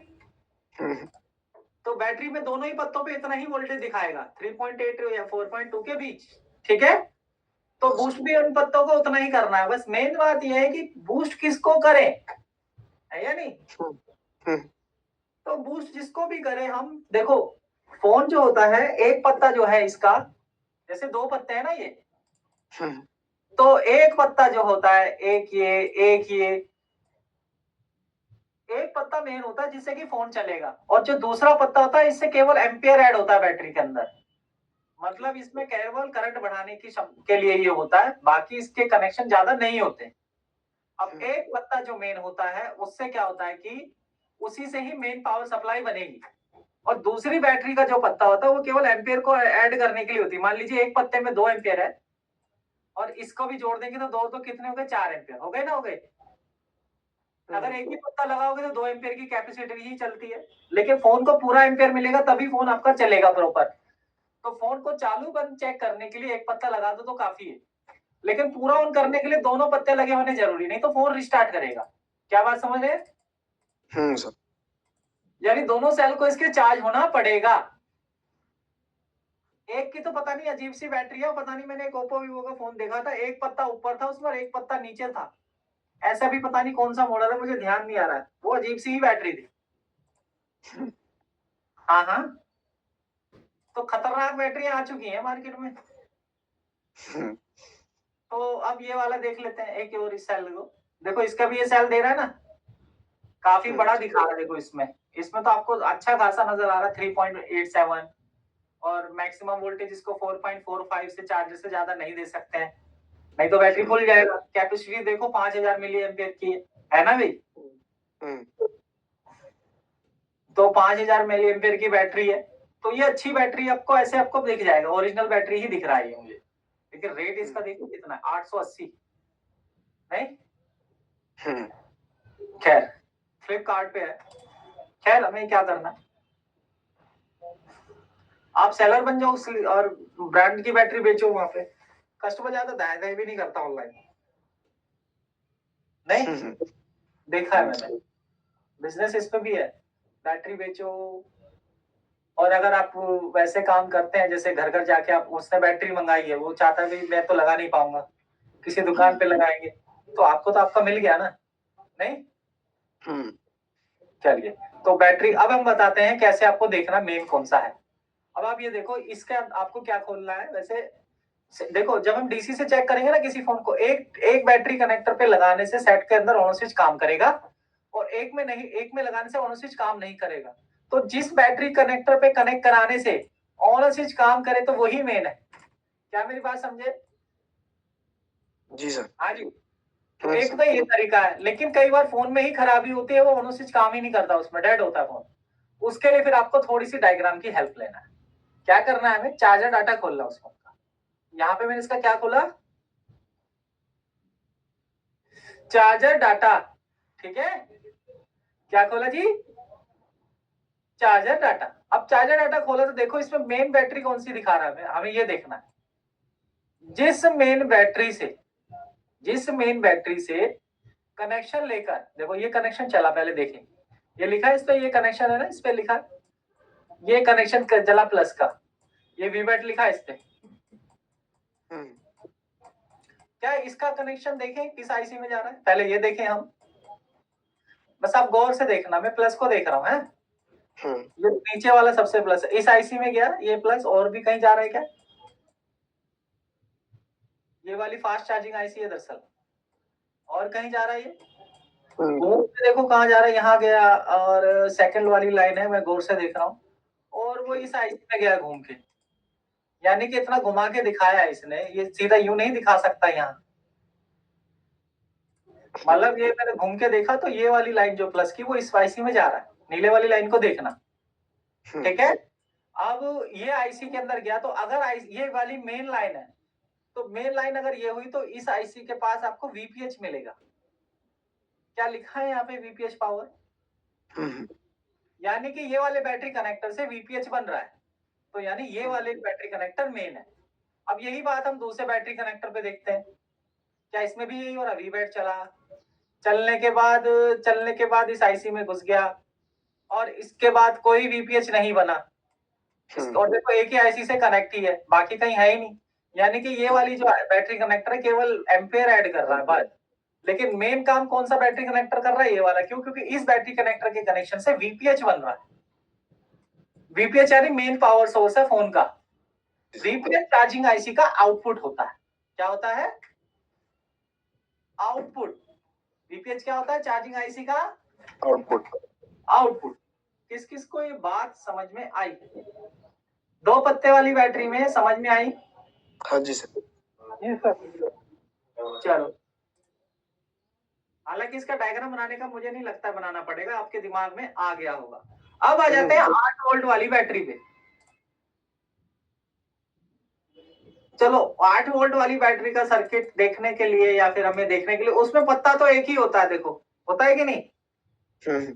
हम्म,
तो बैटरी में दोनों ही पत्तों पे इतना ही वोल्टेज दिखाएगा, 3.8 या 4.2 के बीच। ठीक है, तो बूस्ट भी उन पत्तों को उतना ही करना है। बस मेन बात यह है कि बूस्ट किसको करें, है या नहीं। तो बूस्ट जिसको भी करें हम, देखो फोन जो होता है, एक पत्ता जो है इसका, जैसे दो पत्ते हैं ना ये, तो एक पत्ता जो होता है, एक ये एक पत्ता मेन होता है जिससे कि फोन चलेगा, और जो दूसरा पत्ता होता है इससे केवल एम्पियर ऐड होता है बैटरी के अंदर। मतलब इसमें केवल करंट बढ़ाने की के लिए ये होता है, बाकी इसके कनेक्शन ज्यादा नहीं होते। अब एक पत्ता जो मेन होता है उससे क्या होता है कि उसी से ही मेन पावर सप्लाई बनेगी, और दूसरी बैटरी का जो पत्ता होता है वो केवल एम्पियर को ऐड करने के लिए होती है। मान लीजिए एक पत्ते में 2 एम्पियर है, और इसको भी जोड़ देंगे तो दो कितने हो गए, 4 एम्पियर हो गए ना, हो गए। अगर एक ही पत्ता लगाओगे तो 2 एम्पियर की कैपेसिटी ही चलती है, लेकिन फोन को पूरा एम्पियर मिलेगा तभी फोन आपका चलेगा प्रॉपर। तो फोन को चालू बंद चेक करने के लिए एक पत्ता लगा दो तो काफी है, लेकिन पूरा ऑन करने के लिए दोनों पत्ते लगे होने जरूरी, नहीं तो फोन रिस्टार्ट करेगा। क्या बात समझ रहे?
सर।
यानी दोनों सेल को इसके चार्ज होना पड़ेगा। एक की तो पता नहीं अजीब सी बैटरी है, पता नहीं, मैंने एक ओप्पो वीवो का फोन देखा था, एक पत्ता ऊपर था उसमें और एक पत्ता नीचे था। ऐसा भी पता नहीं कौन सा मॉडल है, मुझे ध्यान नहीं आ रहा है, वो अजीब सी ही बैटरी थी। हाँ हाँ, तो खतरनाक बैटरियां आ चुकी हैं मार्केट में। तो अब ये वाला देख लेते हैं, एक और इस सेल को देखो, इसका भी ये सेल दे रहा है ना, काफी बड़ा दिखा रहा है। देखो इसमें तो आपको अच्छा खासा नजर आ रहा है, 3.87, और मैक्सिमम वोल्टेज इसको 4.45 से चार्जर से ज्यादा नहीं दे सकते हैं, नहीं तो बैटरी फुल जाएगा। कैपेसिटी देखो 5000 मिली एम्पियर की है ना भाई। तो 5000 मिली एम्पियर की बैटरी है, तो ये अच्छी बैटरी आपको ऐसे आपको दिख जाएगा, ओरिजिनल बैटरी ही दिख रहा है ये मुझे। लेकिन रेट इसका देखो कितना है, 880। नहीं खैर, फ्लिपकार्ट पे है, खैर हमें क्या करना है, आप सेलर बन जाओ और ब्रांड की बैटरी बेचो वहां पे। कस्टमर ज्यादा दाया दाई भी नहीं करता ऑनलाइन, नहीं देखा है मैंने, बिजनेस इस पे भी है, बैटरी बेचो। और अगर आप वैसे काम करते हैं जैसे घर घर जाके आप, उसने बैटरी मंगाई है, वो चाहता है मैं तो लगा नहीं पाऊंगा, किसी दुकान पे लगाएंगे, तो आपको तो आपका मिल गया ना, नहीं। चलिए, तो बैटरी अब हम बताते हैं कैसे आपको देखना मेन कौन सा है। अब आप ये देखो, इसका आपको क्या खोलना है वैसे। देखो जब हम डीसी से चेक करेंगे ना किसी फोन को, एक बैटरी कनेक्टर पे लगाने से सेट के अंदर ऑन स्विच काम करेगा, और एक में नहीं, एक में लगाने से ऑन स्विच काम नहीं करेगा। तो जिस बैटरी कनेक्टर पे कनेक्ट कराने से ऑन स्विच काम करे तो वही मेन है। क्या मेरी बात समझे?
जी सर।
हाँ जी। तो एक तो ये तरीका है, लेकिन कई बार फोन में ही खराबी होती है, वो ऑन स्विच काम ही नहीं करता, उसमें डेड होता है फोन। उसके लिए फिर आपको थोड़ी सी डायग्राम की हेल्प लेना है। क्या करना है हमें, चार्जर डाटा खोलना उसका। यहाँ पे मैंने इसका क्या खोला, चार्जर डाटा। ठीक है, क्या खोला जी, चार्जर डाटा। अब चार्जर डाटा खोला तो देखो इसमें मेन बैटरी कौन सी दिखा रहा है, हमें ये देखना है। जिस मेन बैटरी से कनेक्शन लेकर, देखो ये कनेक्शन चला, पहले देखें, ये लिखा है इस पे, ये कनेक्शन है ना, इस पे लिखा है, ये कनेक्शन चला प्लस का, ये वीबैट लिखा है इस पे। क्या इसका कनेक्शन देखें किस आईसी में जा रहा है, पहले ये देखें हम, बस आप गौर से देखना, मैं प्लस को देख रहा हूँ, है ये नीचे वाला सबसे प्लस है, इस आईसी में गया ये प्लस, और भी कहीं जा रहा है क्या? ये वाली फास्ट चार्जिंग आईसी है दरअसल, और कहीं जा रहा है ये, घूम के देखो कहाँ जा रहा है, यहाँ गया, और सेकंड वाली लाइन है, मैं गौर से देख रहा हूँ, और वो इस आईसी में गया घूम के, यानी कि इतना घुमा के दिखाया है इसने, ये सीधा यूं नहीं दिखा सकता यहाँ। मतलब ये मैंने घूम के देखा तो ये वाली लाइन जो प्लस की वो इस आईसी में जा रहा है, नीले वाली लाइन को देखना। ठीक है, अब ये आईसी के अंदर गया, तो अगर ये वाली मेन लाइन है, तो मेन लाइन अगर ये हुई तो इस आईसी के पास आपको वीपीएच मिलेगा। क्या लिखा है यहाँ पे, वीपीएच पावर, यानी कि ये वाले बैटरी कनेक्टर से वीपीएच बन रहा है, तो यानी ये वाले बैटरी कनेक्टर मेन है। अब यही बात हम दूसरे बैटरी कनेक्टर पे देखते हैं, क्या इसमें भी यही हो रहा? वीबैट चला, चलने के बाद इस आईसी में घुस गया और इसके बाद कोई वीपीएच नहीं बना। और देखो एक ही आईसी से कनेक्ट ही है, बाकी कहीं है ही नहीं। यानी कि ये वाली जो बैटरी कनेक्टर है केवल एम्पेयर ऐड कर रहा है बस, लेकिन मेन काम कौन सा बैटरी कनेक्टर कर रहा है? ये वाला। क्यों? क्योंकि इस बैटरी कनेक्टर के कनेक्शन से वीपीएच बन रहा है। वीपीएच यानी मेन पावर सोर्स है फोन का। वीपीएच चार्जिंग आईसी का आउटपुट होता है। क्या होता है? आउटपुट। वीपीएच क्या होता है? चार्जिंग आईसी का आउटपुट। किस किस को ये बात समझ में आई? 2 पत्ते वाली बैटरी में समझ में आई?
हाँ जी सर।
जी सर।
चलो, हालांकि इसका डायग्राम बनाने का मुझे नहीं लगता बनाना पड़ेगा, आपके दिमाग में आ गया होगा। अब आ जाते हैं 8 वोल्ट वाली बैटरी पे। चलो 8 वोल्ट वाली बैटरी का सर्किट देखने के लिए या फिर हमें देखने के लिए, उसमें पत्ता तो एक ही होता है, देखो होता है कि नहीं?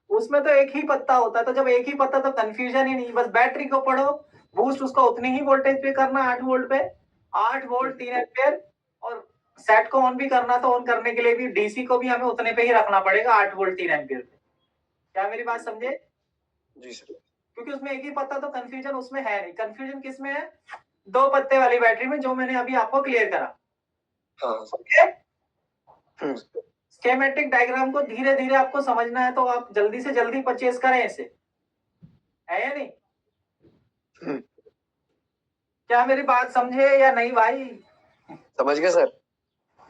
उसमें तो एक ही पत्ता होता है, तो जब एक ही पत्ता तो कंफ्यूजन ही नहीं, बस बैटरी को पढ़ो, बूस्ट उसका उतनी ही वोल्टेज पे करना 8 वोल्ट पे, 8 वोल्ट 3 एम्पियर, और सेट को ऑन भी करना तो ऑन करने के लिए भी डीसी को भी हमें उतने पे ही रखना पड़ेगा 8 वोल्ट 3 एम्पियर पे। क्या मेरी बात समझे?
जी सर।
क्योंकि उसमें एक ही पत्ता, तो कंफ्यूजन उसमें है नहीं। कंफ्यूजन किसमें है? 2 पत्ते वाली बैटरी में, जो मैंने अभी आपको क्लियर करा।
हाँ
ओके, स्कीमेटिक डायग्राम को धीरे धीरे आपको समझना है, तो आप जल्दी से जल्दी परचेज करें इसे, है या नहीं? क्या मेरी बात समझे या नहीं भाई?
समझ गए सर।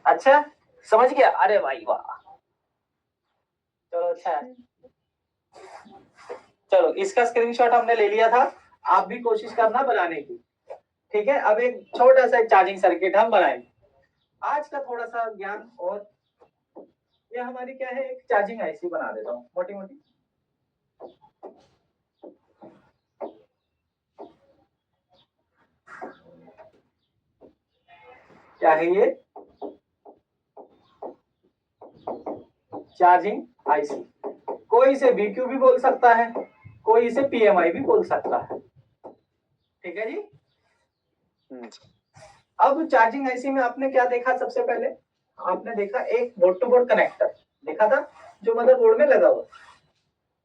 अच्छा समझ गया, अरे भाई वाह, चलो अच्छा है। चलो इसका स्क्रीनशॉट हमने ले लिया था, आप भी कोशिश करना बनाने की, ठीक है? अब एक छोटा सा चार्जिंग सर्किट हम बनाएंगे। आज का थोड़ा सा ज्ञान, और ये हमारी क्या है, एक चार्जिंग आईसी बना देता हूँ मोटी मोटी। क्या है ये? Charging IC. कोई इसे बीक्यू भी बोल सकता है, कोई इसे पीएमआई भी बोल सकता है, ठीक है जी? अब चार्जिंग आईसी में आपने क्या देखा? सबसे पहले आपने देखा एक बोर्ड टू बोर्ड कनेक्टर देखा था, जो मदरबोर्ड में लगा हुआ,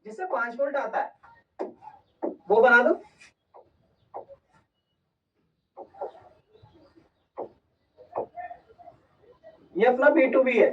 जिससे 5 वोल्ट आता है, वो बना दो। ये अपना B2B है,